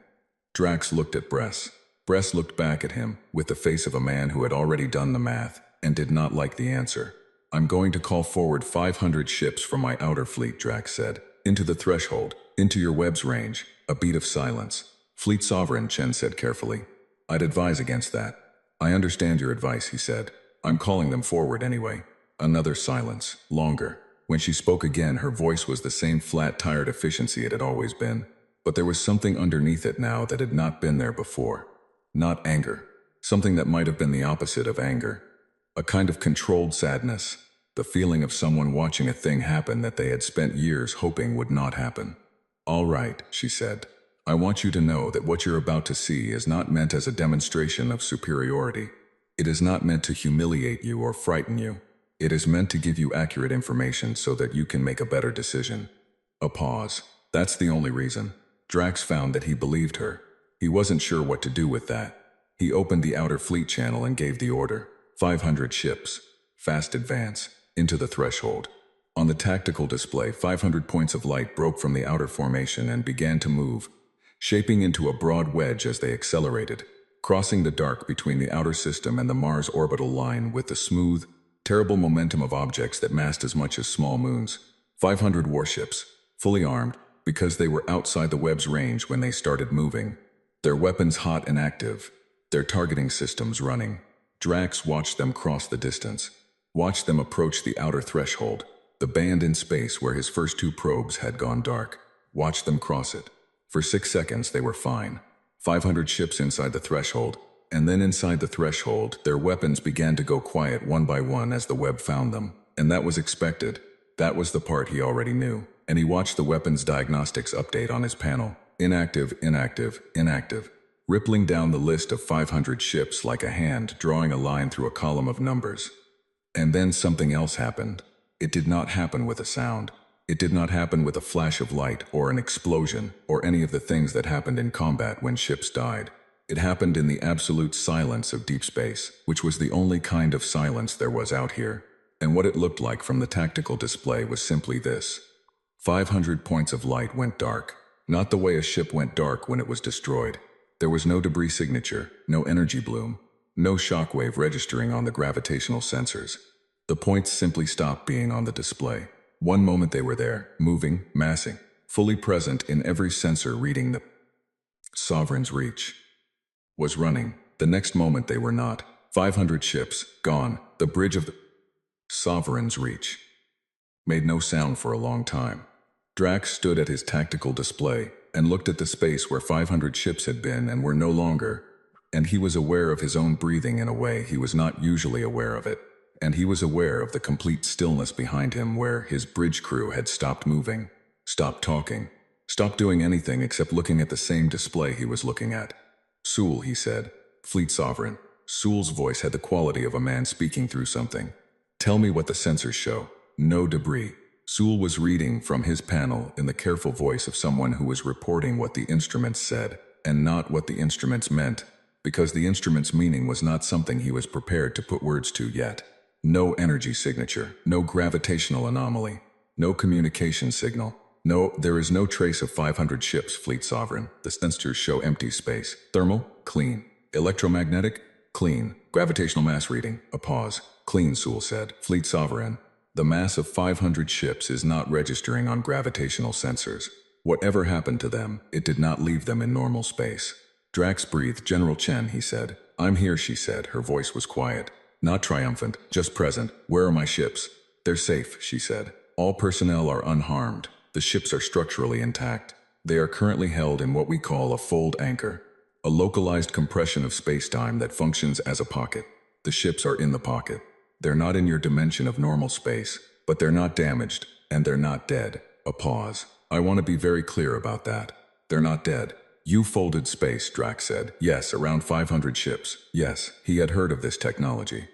Drax looked at Bress. Bress looked back at him, with the face of a man who had already done the math, and did not like the answer. I'm going to call forward 500 ships from my outer fleet, Drax said. Into the threshold, into your web's range. A beat of silence. Fleet Sovereign, Chen said carefully. I'd advise against that. I understand your advice, he said. I'm calling them forward anyway. Another silence, longer. When she spoke again, her voice was the same flat, tired efficiency it had always been. But there was something underneath it now that had not been there before. Not anger. Something that might have been the opposite of anger. A kind of controlled sadness. The feeling of someone watching a thing happen that they had spent years hoping would not happen. All right, she said. I want you to know that what you're about to see is not meant as a demonstration of superiority. It is not meant to humiliate you or frighten you. It is meant to give you accurate information so that you can make a better decision. A pause. That's the only reason. Drax found that he believed her. He wasn't sure what to do with that. He opened the outer fleet channel and gave the order. 500 ships. Fast advance. into the threshold. On the tactical display, 500 points of light broke from the outer formation and began to move, shaping into a broad wedge as they accelerated, crossing the dark between the outer system and the Mars orbital line with the smooth, terrible momentum of objects that massed as much as small moons. 500 warships, fully armed, because they were outside the web's range when they started moving, their weapons hot and active, their targeting systems running. Drax watched them cross the distance, watched them approach the outer threshold, the band in space where his first two probes had gone dark, watched them cross it. For 6 seconds they were fine. 500 ships inside the threshold, and then inside the threshold, their weapons began to go quiet one by one as the web found them. And that was expected. That was the part he already knew. And he watched the weapons diagnostics update on his panel. Inactive, inactive, inactive. Rippling down the list of 500 ships like a hand drawing a line through a column of numbers. And then something else happened. It did not happen with a sound. It did not happen with a flash of light or an explosion or any of the things that happened in combat when ships died. It happened in the absolute silence of deep space, which was the only kind of silence there was out here. And what it looked like from the tactical display was simply this. 500 points of light went dark. Not the way a ship went dark when it was destroyed. There was no debris signature, no energy bloom, no shockwave registering on the gravitational sensors. The points simply stopped being on the display. One moment they were there, moving, massing, fully present in every sensor reading the Sovereign's reach. Was running. The next moment they were not. 500 ships, gone. The bridge of the Sovereign's reach made no sound for a long time. Drax stood at his tactical display and looked at the space where 500 ships had been and were no longer, and he was aware of his own breathing in a way he was not usually aware of it. And he was aware of the complete stillness behind him where his bridge crew had stopped moving, stopped talking, stopped doing anything except looking at the same display he was looking at. Sewell, he said. Fleet Sovereign. Sewell's voice had the quality of a man speaking through something. Tell me what the sensors show. No debris. Sewell was reading from his panel in the careful voice of someone who was reporting what the instruments said, and not what the instruments meant, because the instruments' meaning was not something he was prepared to put words to yet. No energy signature, no gravitational anomaly, no communication signal. No, there is no trace of 500 ships, Fleet Sovereign. The sensors show empty space. Thermal? Clean. Electromagnetic? Clean. Gravitational mass reading? A pause. Clean, Sewell said. Fleet Sovereign. The mass of 500 ships is not registering on gravitational sensors. Whatever happened to them, it did not leave them in normal space. Drax breathed. General Chen, he said. I'm here, she said. Her voice was quiet. Not triumphant, just present. Where are my ships? They're safe, she said. All personnel are unharmed. The ships are structurally intact. They are currently held in what we call a fold anchor, a localized compression of space-time that functions as a pocket. The ships are in the pocket. They're not in your dimension of normal space, but they're not damaged, and they're not dead. A pause. I want to be very clear about that. They're not dead. You folded space, Drax said. Yes, around 500 ships. Yes, he had heard of this technology.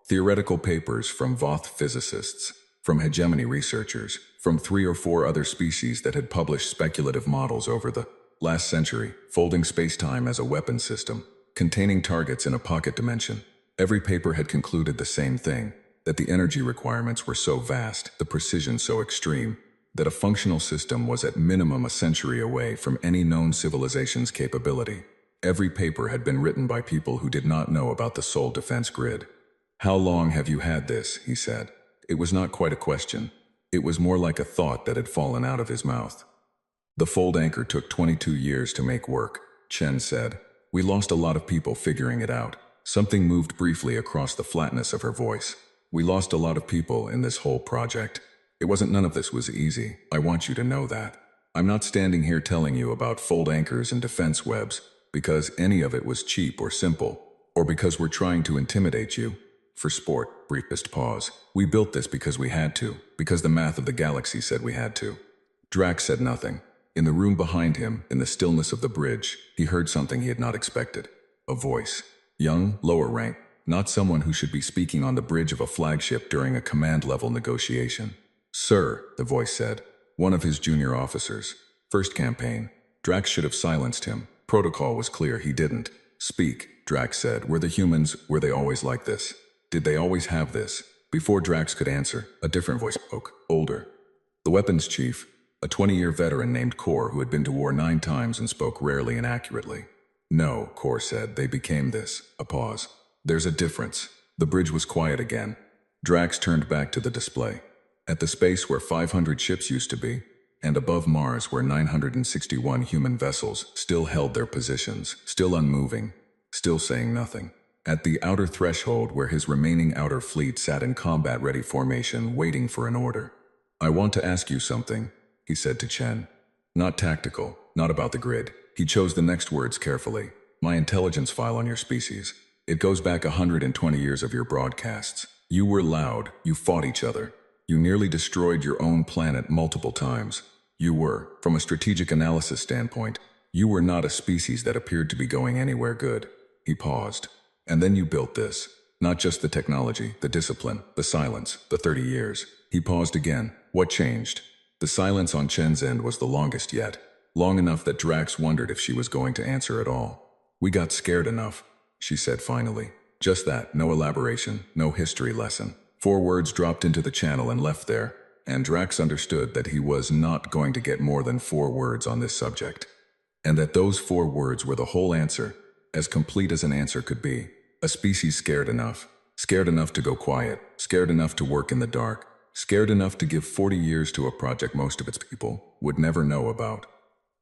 Theoretical papers from Voth physicists, from hegemony researchers, from 3 or 4 other species that had published speculative models over the last century, folding space-time as a weapon system, containing targets in a pocket dimension. Every paper had concluded the same thing, that the energy requirements were so vast, the precision so extreme, that a functional system was at minimum a century away from any known civilization's capability. Every paper had been written by people who did not know about the Sol defense grid. How long have you had this? He said. It was not quite a question. It was more like a thought that had fallen out of his mouth. The fold anchor took 22 years to make work, Chen said. We lost a lot of people figuring it out. Something moved briefly across the flatness of her voice. We lost a lot of people in this whole project. None of this was easy. I want you to know that. I'm not standing here telling you about fold anchors and defense webs because any of it was cheap or simple, or because we're trying to intimidate you. For sport, briefest pause. We built this because we had to, because the math of the galaxy said we had to. Drax said nothing. In the room behind him, in the stillness of the bridge, he heard something he had not expected. A voice. Young, lower rank, not someone who should be speaking on the bridge of a flagship during a command-level negotiation. Sir, the voice said, one of his junior officers. First campaign. Drax should have silenced him. Protocol was clear, he didn't. Speak, Drax said. Were the humans, were they always like this? Did they always have this? Before Drax could answer, a different voice spoke, older. The weapons chief, a 20-year veteran named Kor who had been to war 9 times and spoke rarely and accurately. No, Kor said, they became this. A pause. There's a difference. The bridge was quiet again. Drax turned back to the display. At the space where 500 ships used to be, and above Mars where 961 human vessels still held their positions, still unmoving, still saying nothing. At the outer threshold where his remaining outer fleet sat in combat-ready formation waiting for an order. I want to ask you something, he said to Chen. Not tactical, not about the grid. He chose the next words carefully. My intelligence file on your species. It goes back 120 years of your broadcasts. You were loud, you fought each other. You nearly destroyed your own planet multiple times. You were, from a strategic analysis standpoint, you were not a species that appeared to be going anywhere good. He paused. And then you built this. Not just the technology, the discipline, the silence, the 30 years. He paused again. What changed? The silence on Chen's end was the longest yet. Long enough that Drax wondered if she was going to answer at all. We got scared enough, she said finally. Just that, no elaboration, no history lesson. 4 words dropped into the channel and left there, and Drax understood that he was not going to get more than 4 words on this subject. And that those 4 words were the whole answer, as complete as an answer could be. A species scared enough to go quiet, scared enough to work in the dark, scared enough to give 40 years to a project most of its people would never know about.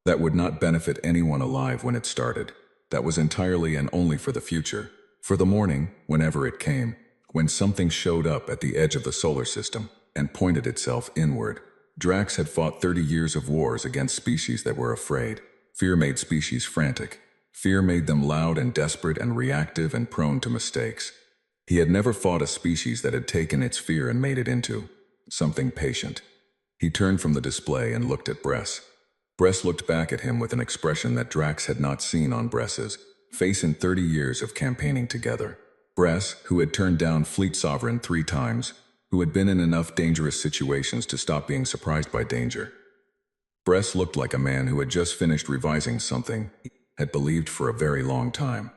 That would not benefit anyone alive when it started. That was entirely and only for the future. For the morning, whenever it came, when something showed up at the edge of the solar system and pointed itself inward. Drax had fought 30 years of wars against species that were afraid. Fear made species frantic. Fear made them loud and desperate and reactive and prone to mistakes. He had never fought a species that had taken its fear and made it into something patient. He turned from the display and looked at Bress. Bress looked back at him with an expression that Drax had not seen on Bress's face in 30 years of campaigning together. Bress, who had turned down Fleet Sovereign 3 times, who had been in enough dangerous situations to stop being surprised by danger. Bress looked like a man who had just finished revising something he had believed for a very long time.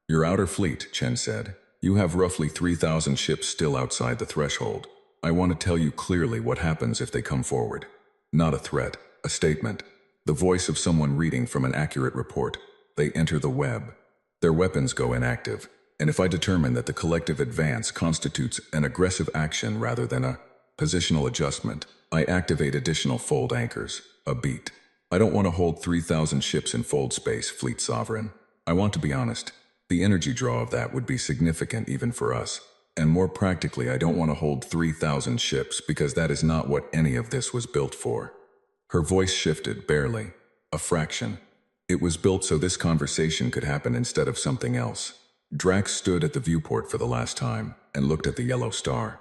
Your outer fleet, Chen said. You have roughly 3,000 ships still outside the threshold. I want to tell you clearly what happens if they come forward. Not a threat, a statement. The voice of someone reading from an accurate report. They enter the web. Their weapons go inactive. And if I determine that the collective advance constitutes an aggressive action rather than a positional adjustment, I activate additional fold anchors, a beat. I don't want to hold 3,000 ships in fold space, Fleet Sovereign. I want to be honest. The energy draw of that would be significant even for us. And more practically, I don't want to hold 3,000 ships because that is not what any of this was built for. Her voice shifted, barely. A fraction. It was built so this conversation could happen instead of something else. Drax stood at the viewport for the last time and looked at the yellow star.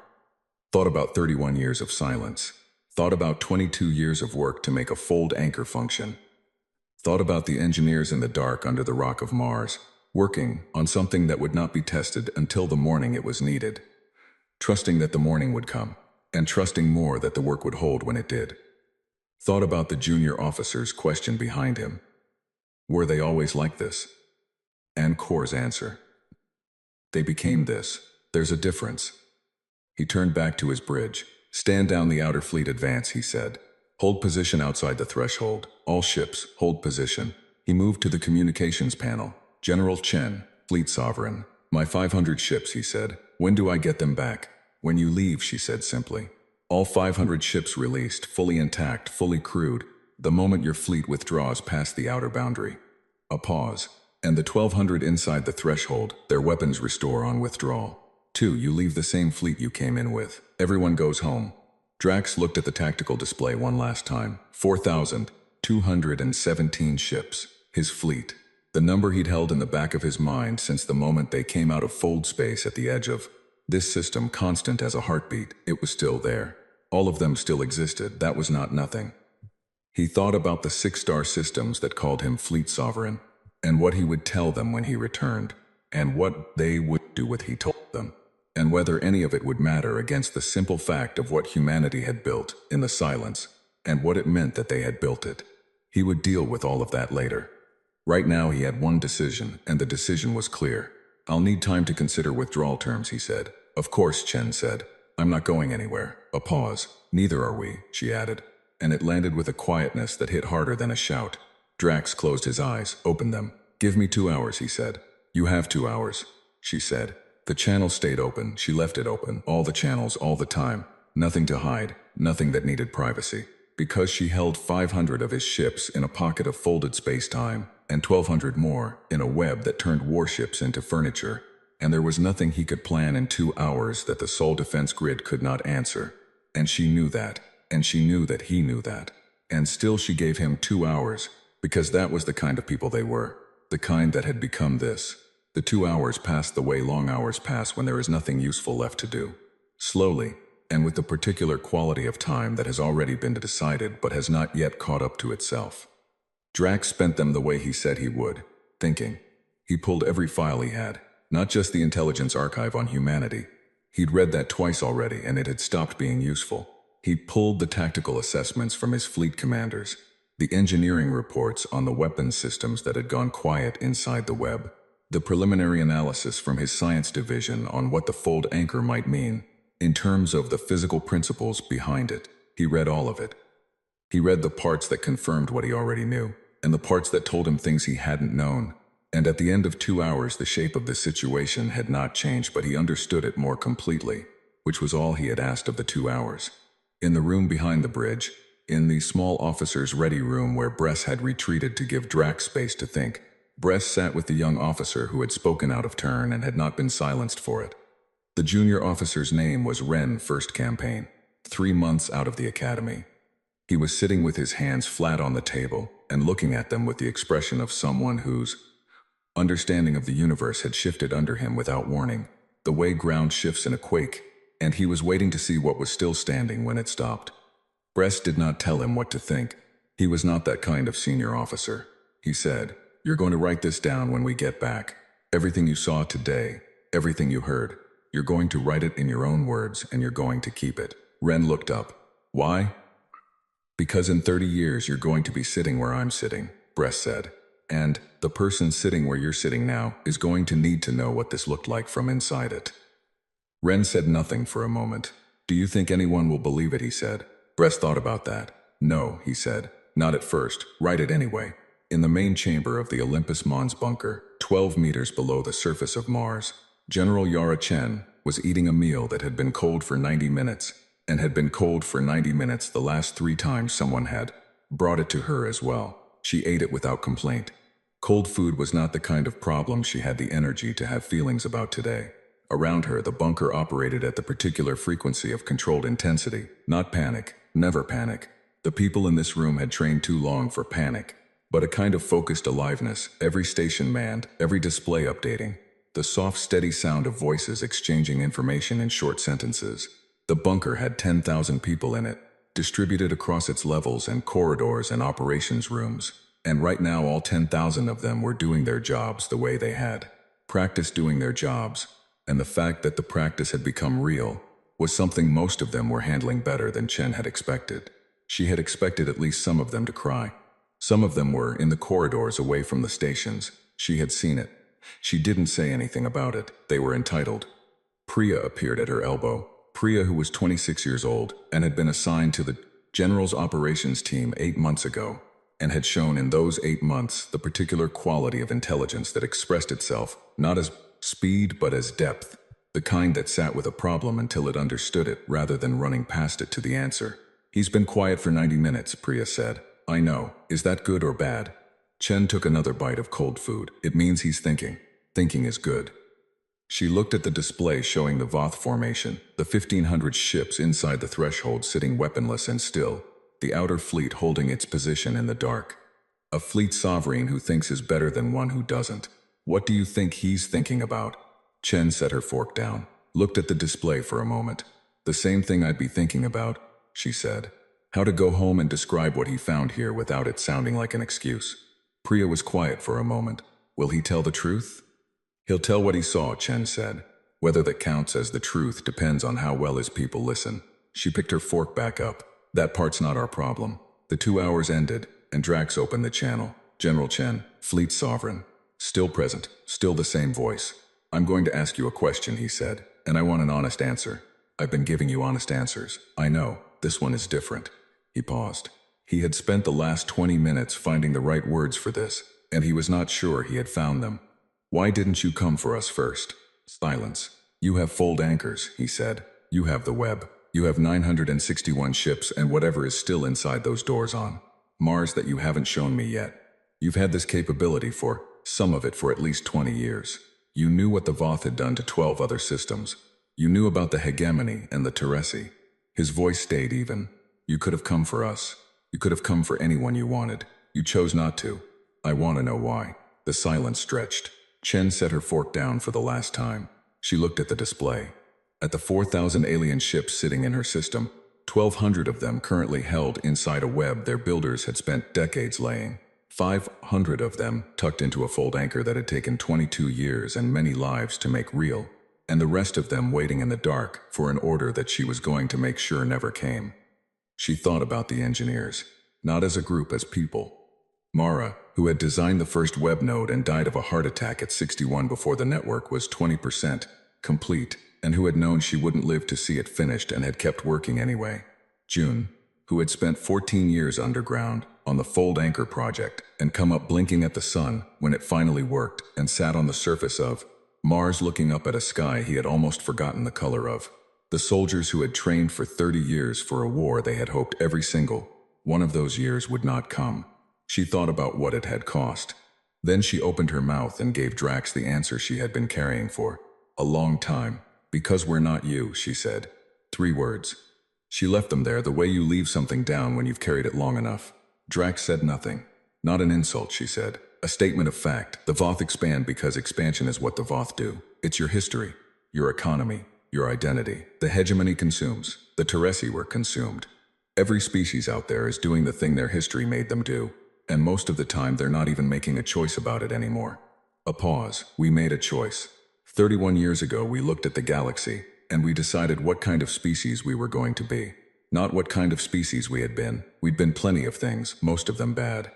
Thought about 31 years of silence. Thought about 22 years of work to make a fold anchor function. Thought about the engineers in the dark under the rock of Mars, working on something that would not be tested until the morning it was needed. Trusting that the morning would come, and trusting more that the work would hold when it did. Thought about the junior officer's question behind him. Were they always like this? And Kor's answer. They became this. There's a difference. He turned back to his bridge. Stand down the outer fleet advance, he said. Hold position outside the threshold. All ships, hold position. He moved to the communications panel. General Chen, Fleet Sovereign. My 500 ships, he said. When do I get them back? When you leave, she said simply. All 500 ships released, fully intact, fully crewed, the moment your fleet withdraws past the outer boundary. A pause. And the 1,200 inside the threshold, their weapons restore on withdrawal. 2. You leave the same fleet you came in with. Everyone goes home. Drax looked at the tactical display one last time. 4,217 ships. His fleet. The number he'd held in the back of his mind since the moment they came out of fold space at the edge of this system, constant as a heartbeat. It was still there. All of them still existed. That was not nothing. He thought about the 6-star systems that called him Fleet Sovereign, and what he would tell them when he returned, and what they would do with he told them, and whether any of it would matter against the simple fact of what humanity had built in the silence, and what it meant that they had built it. He would deal with all of that later. Right now he had one decision, and the decision was clear. I'll need time to consider withdrawal terms, he said. Of course, Chen said. I'm not going anywhere. A pause. Neither are we, she added, and it landed with a quietness that hit harder than a shout. Drax closed his eyes, opened them. Give me 2 hours, he said. You have 2 hours, she said. The channel stayed open. She left it open. All the channels, all the time. Nothing to hide, nothing that needed privacy. Because she held 500 of his ships in a pocket of folded space-time, and 1,200 more in a web that turned warships into furniture. And there was nothing he could plan in 2 hours that the Sol defense grid could not answer. And she knew that. And she knew that he knew that. And still she gave him 2 hours, because that was the kind of people they were. The kind that had become this. The 2 hours passed the way long hours pass when there is nothing useful left to do. Slowly, and with the particular quality of time that has already been decided but has not yet caught up to itself. Drax spent them the way he said he would, thinking. He pulled every file he had, not just the intelligence archive on humanity. He'd read that twice already and it had stopped being useful. He pulled the tactical assessments from his fleet commanders, the engineering reports on the weapons systems that had gone quiet inside the web, the preliminary analysis from his science division on what the fold anchor might mean, in terms of the physical principles behind it. He read all of it. He read the parts that confirmed what he already knew, and the parts that told him things he hadn't known. And at the end of 2 hours, the shape of the situation had not changed, but he understood it more completely, which was all he had asked of the 2 hours. In the room behind the bridge, in the small officer's ready room where Bress had retreated to give Drax space to think, Bress sat with the young officer who had spoken out of turn and had not been silenced for it. The junior officer's name was Ren First Campaign, 3 months out of the academy. He was sitting with his hands flat on the table and looking at them with the expression of someone whose understanding of the universe had shifted under him without warning, the way ground shifts in a quake, and he was waiting to see what was still standing when it stopped. Bress did not tell him what to think. He was not that kind of senior officer. He said, "You're going to write this down when we get back. Everything you saw today, everything you heard. You're going to write it in your own words, and you're going to keep it." Ren looked up. "Why?" "Because in 30 years you're going to be sitting where I'm sitting," Bress said. "And the person sitting where you're sitting now is going to need to know what this looked like from inside it." Ren said nothing for a moment. "Do you think anyone will believe it?" he said. Bress thought about that. "No," he said. "Not at first. Write it anyway." In the main chamber of the Olympus Mons bunker, 12 meters below the surface of Mars, General Yara Chen was eating a meal that had been cold for 90 minutes, and had been cold for 90 minutes the last 3 times someone had brought it to her as well. She ate it without complaint. Cold food was not the kind of problem she had the energy to have feelings about today. Around her, the bunker operated at the particular frequency of controlled intensity, not panic, never panic. The people in this room had trained too long for panic, but a kind of focused aliveness, every station manned, every display updating, the soft, steady sound of voices exchanging information in short sentences. The bunker had 10,000 people in it, distributed across its levels and corridors and operations rooms, and right now all 10,000 of them were doing their jobs the way they had practiced doing their jobs, and the fact that the practice had become real was something most of them were handling better than Chen had expected. She had expected at least some of them to cry. Some of them were in the corridors away from the stations. She had seen it. She didn't say anything about it. They were entitled. Priya appeared at her elbow. Priya, who was 26 years old and had been assigned to the General's operations team 8 months ago, and had shown in those 8 months the particular quality of intelligence that expressed itself not as speed but as depth, the kind that sat with a problem until it understood it rather than running past it to the answer. "He's been quiet for 90 minutes, Priya said. "I know. Is that good or bad?" Chen took another bite of cold food. "It means he's thinking. Thinking is good." She looked at the display showing the Voth formation, the 1,500 ships inside the threshold sitting weaponless and still, the outer fleet holding its position in the dark. A fleet sovereign who thinks is better than one who doesn't. "What do you think he's thinking about?" Chen set her fork down, looked at the display for a moment. "The same thing I'd be thinking about," she said. "How to go home and describe what he found here without it sounding like an excuse." Priya was quiet for a moment. "Will he tell the truth?" "He'll tell what he saw," Chen said. "Whether that counts as the truth depends on how well his people listen." She picked her fork back up. "That part's not our problem." The 2 hours ended, and Drax opened the channel. General Chen, Fleet Sovereign. Still present, still the same voice. "I'm going to ask you a question," he said, "and I want an honest answer. I've been giving you honest answers. I know, this one is different. He paused. He had spent the last 20 minutes finding the right words for this, and he was not sure he had found them. Why didn't you come for us first? Silence. You have fold anchors, he said. You have the web. You have 961 ships and whatever is still inside those doors on Mars that you haven't shown me yet. You've had this capability for, some of it for at least 20 years. You knew what the Voth had done to 12 other systems. You knew about the hegemony and the Teresi. His voice stayed even. You could have come for us. You could have come for anyone you wanted. You chose not to. I want to know why. The silence stretched. Chen set her fork down for the last time. She looked at the display. At the 4,000 alien ships sitting in her system, 1,200 of them currently held inside a web their builders had spent decades laying. 500 of them tucked into a fold anchor that had taken 22 years and many lives to make real, and the rest of them waiting in the dark for an order that she was going to make sure never came. She thought about the engineers, not as a group, as people. Mara, who had designed the first web node and died of a heart attack at 61 before the network was 20% complete, and who had known she wouldn't live to see it finished and had kept working anyway. June, who had spent 14 years underground on the Fold Anchor project and come up blinking at the sun when it finally worked and sat on the surface of Mars looking up at a sky he had almost forgotten the color of. The soldiers who had trained for 30 years for a war they had hoped every single one of those years would not come. She thought about what it had cost. Then she opened her mouth and gave Drax the answer she had been carrying for a long time. Because we're not you, she said. 3 words. She left them there the way you leave something down when you've carried it long enough. Drax said nothing. Not an insult, she said. A statement of fact. The Voth expand because expansion is what the Voth do. It's your history, your economy, your identity. The hegemony consumes. The Teresi were consumed. Every species out there is doing the thing their history made them do, and most of the time they're not even making a choice about it anymore. A pause. We made a choice. 31 years ago we looked at the galaxy, and we decided what kind of species we were going to be. Not what kind of species we had been. We'd been plenty of things, most of them bad.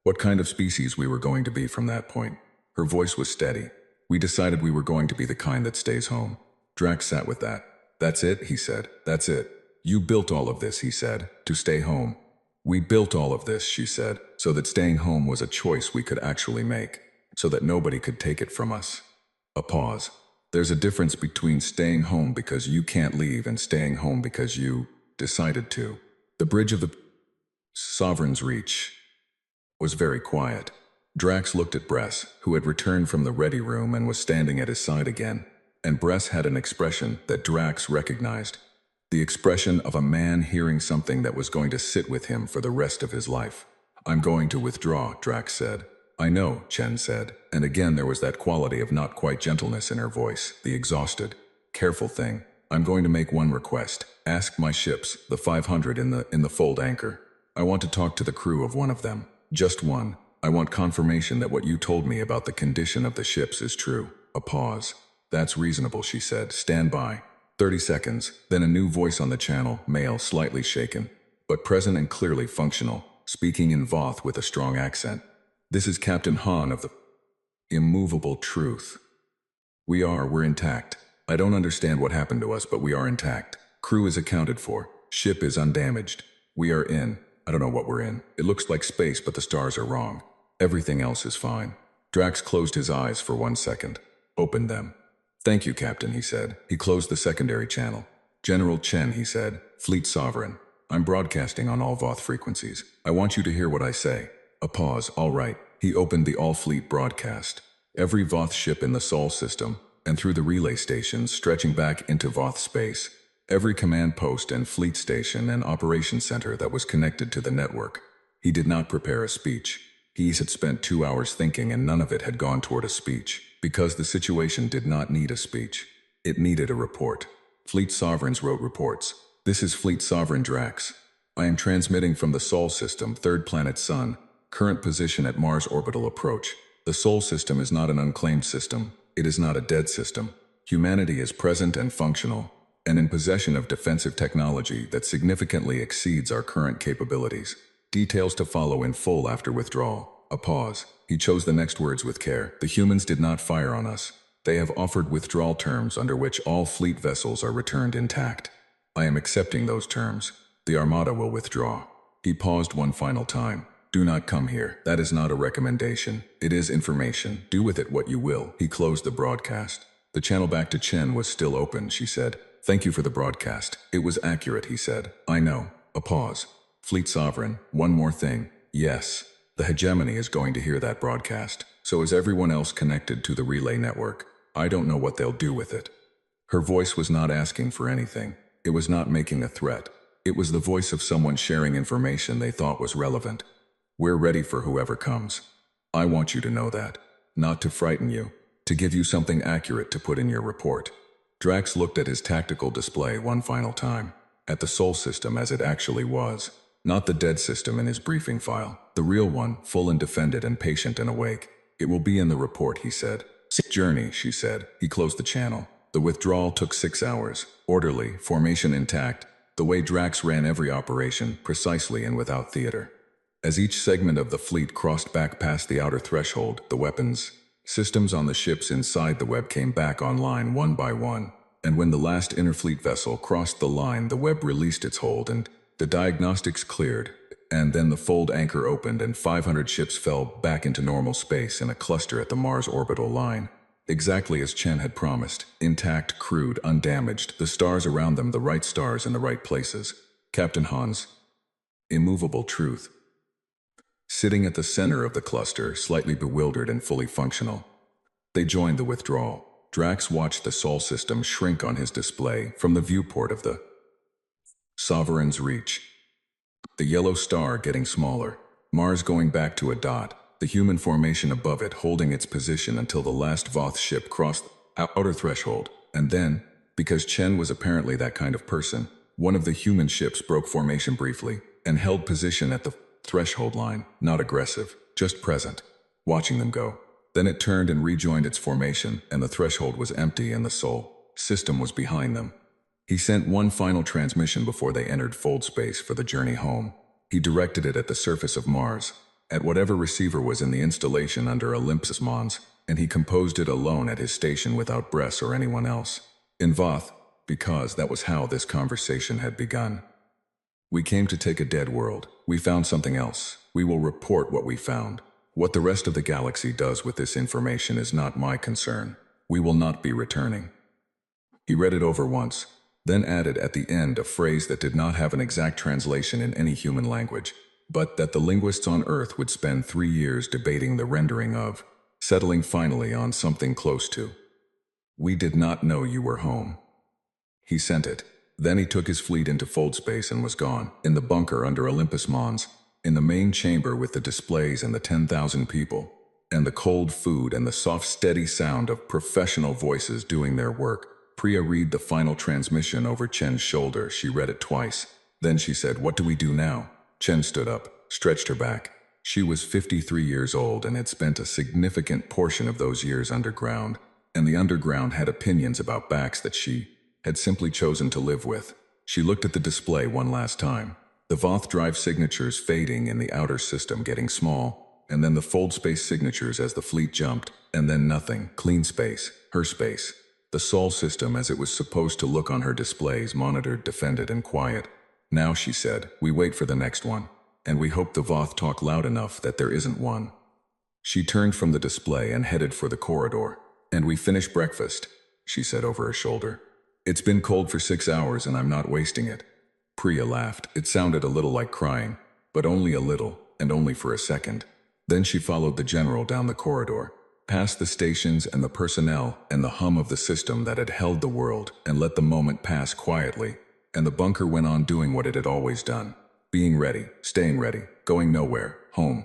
What kind of species we were going to be from that point. Her voice was steady. We decided we were going to be the kind that stays home. Drax sat with that. That's it, he said. That's it. You built all of this, he said, to stay home. We built all of this, she said, so that staying home was a choice we could actually make, so that nobody could take it from us. A pause. There's a difference between staying home because you can't leave and staying home because you decided to. The bridge of the Sovereign's Reach was very quiet. Drax looked at Bress, who had returned from the ready room and was standing at his side again, and Bress had an expression that Drax recognized. The expression of a man hearing something that was going to sit with him for the rest of his life. I'm going to withdraw, Drax said. I know, Chen said, and again there was that quality of not quite gentleness in her voice, the exhausted, careful thing. I'm going to make one request. Ask my ships, the 500 in the Fold Anchor. I want to talk to the crew of one of them. Just one. I want confirmation that what you told me about the condition of the ships is true. A pause. That's reasonable, she said. Stand by. 30 seconds, then a new voice on the channel, male, slightly shaken, but present and clearly functional, speaking in Voth with a strong accent. This is Captain Han of the Immovable Truth. We're intact. I don't understand what happened to us, but we are intact. Crew is accounted for. Ship is undamaged. We are in. I don't know what we're in. It looks like space, but the stars are wrong. Everything else is fine. Drax closed his eyes for 1 second. Opened them. Thank you, Captain, he said. He closed the secondary channel. General Chen, he said. Fleet Sovereign. I'm broadcasting on all Voth frequencies. I want you to hear what I say. A pause. All right. He opened the all-fleet broadcast. Every Voth ship in the Sol system, and through the relay stations stretching back into Voth space. Every command post and fleet station and operation center that was connected to the network. He did not prepare a speech. He had spent 2 hours thinking, and none of it had gone toward a speech, because the situation did not need a speech. It needed a report. Fleet Sovereigns wrote reports. This is Fleet Sovereign Drax. I am transmitting from the Sol system, third planet Sun. Current position at Mars orbital approach. The Sol system is not an unclaimed system. It is not a dead system. Humanity is present and functional, and in possession of defensive technology that significantly exceeds our current capabilities. Details to follow in full after withdrawal. A pause. He chose the next words with care. The humans did not fire on us. They have offered withdrawal terms under which all fleet vessels are returned intact. I am accepting those terms. The Armada will withdraw. He paused one final time. Do not come here. That is not a recommendation. It is information. Do with it what you will. He closed the broadcast. The channel back to Chen was still open, she said. Thank you for the broadcast. It was accurate, he said. I know. A pause. Fleet Sovereign, one more thing. Yes. The hegemony is going to hear that broadcast. So is everyone else connected to the relay network. I don't know what they'll do with it. Her voice was not asking for anything. It was not making a threat. It was the voice of someone sharing information they thought was relevant. We're ready for whoever comes. I want you to know that. Not to frighten you. To give you something accurate to put in your report. Drax looked at his tactical display one final time. At the Sol system as it actually was. Not the dead system in his briefing file. The real one, full and defended and patient and awake. It will be in the report, he said. Journey, she said. He closed the channel. The withdrawal took 6 hours. Orderly, formation intact. The way Drax ran every operation, precisely and without theater. As each segment of the fleet crossed back past the outer threshold, the weapons, systems on the ships inside the web came back online one by one. And when the last interfleet vessel crossed the line, the web released its hold and the diagnostics cleared. And then the fold anchor opened and 500 ships fell back into normal space in a cluster at the Mars orbital line. Exactly as Chen had promised, intact, crewed, undamaged, the stars around them the right stars in the right places. Captain Han's immovable truth. Sitting at the center of the cluster, slightly bewildered and fully functional. They joined the withdrawal. Drax watched the Sol system shrink on his display from the viewport of the Sovereign's reach. The yellow star getting smaller, Mars going back to a dot, the human formation above it holding its position until the last Voth ship crossed the outer threshold. And then, because Chen was apparently that kind of person, one of the human ships broke formation briefly and held position at the threshold line, not aggressive, just present, watching them go. Then it turned and rejoined its formation, and the threshold was empty and the Sol system was behind them. He sent one final transmission before they entered fold space for the journey home. He directed it at the surface of Mars, at whatever receiver was in the installation under Olympus Mons, and he composed it alone at his station without Bress or anyone else. In Voth, because that was how this conversation had begun. We came to take a dead world. We found something else. We will report what we found. What the rest of the galaxy does with this information is not my concern. We will not be returning. He read it over once, then added at the end a phrase that did not have an exact translation in any human language, but that the linguists on Earth would spend 3 years debating the rendering of, settling finally on something close to. We did not know you were home. He sent it. Then he took his fleet into fold space and was gone, in the bunker under Olympus Mons, in the main chamber with the displays and the 10,000 people, and the cold food and the soft steady sound of professional voices doing their work. Priya read the final transmission over Chen's shoulder. She read it twice. Then she said, "What do we do now?" Chen stood up, stretched her back. She was 53 years old and had spent a significant portion of those years underground, and the underground had opinions about backs that she had simply chosen to live with. She looked at the display one last time. The Voth drive signatures fading in the outer system getting small, and then the fold space signatures as the fleet jumped, and then nothing, clean space, her space. The Sol system as it was supposed to look on her displays, monitored, defended, and quiet. Now, she said, we wait for the next one, and we hope the Voth talk loud enough that there isn't one. She turned from the display and headed for the corridor. And we finish breakfast, she said over her shoulder. It's been cold for 6 hours and I'm not wasting it. Priya laughed. It sounded a little like crying, but only a little, and only for a second. Then she followed the general down the corridor, past the stations and the personnel and the hum of the system that had held the world, and let the moment pass quietly. And the bunker went on doing what it had always done. Being ready, staying ready, going nowhere, home.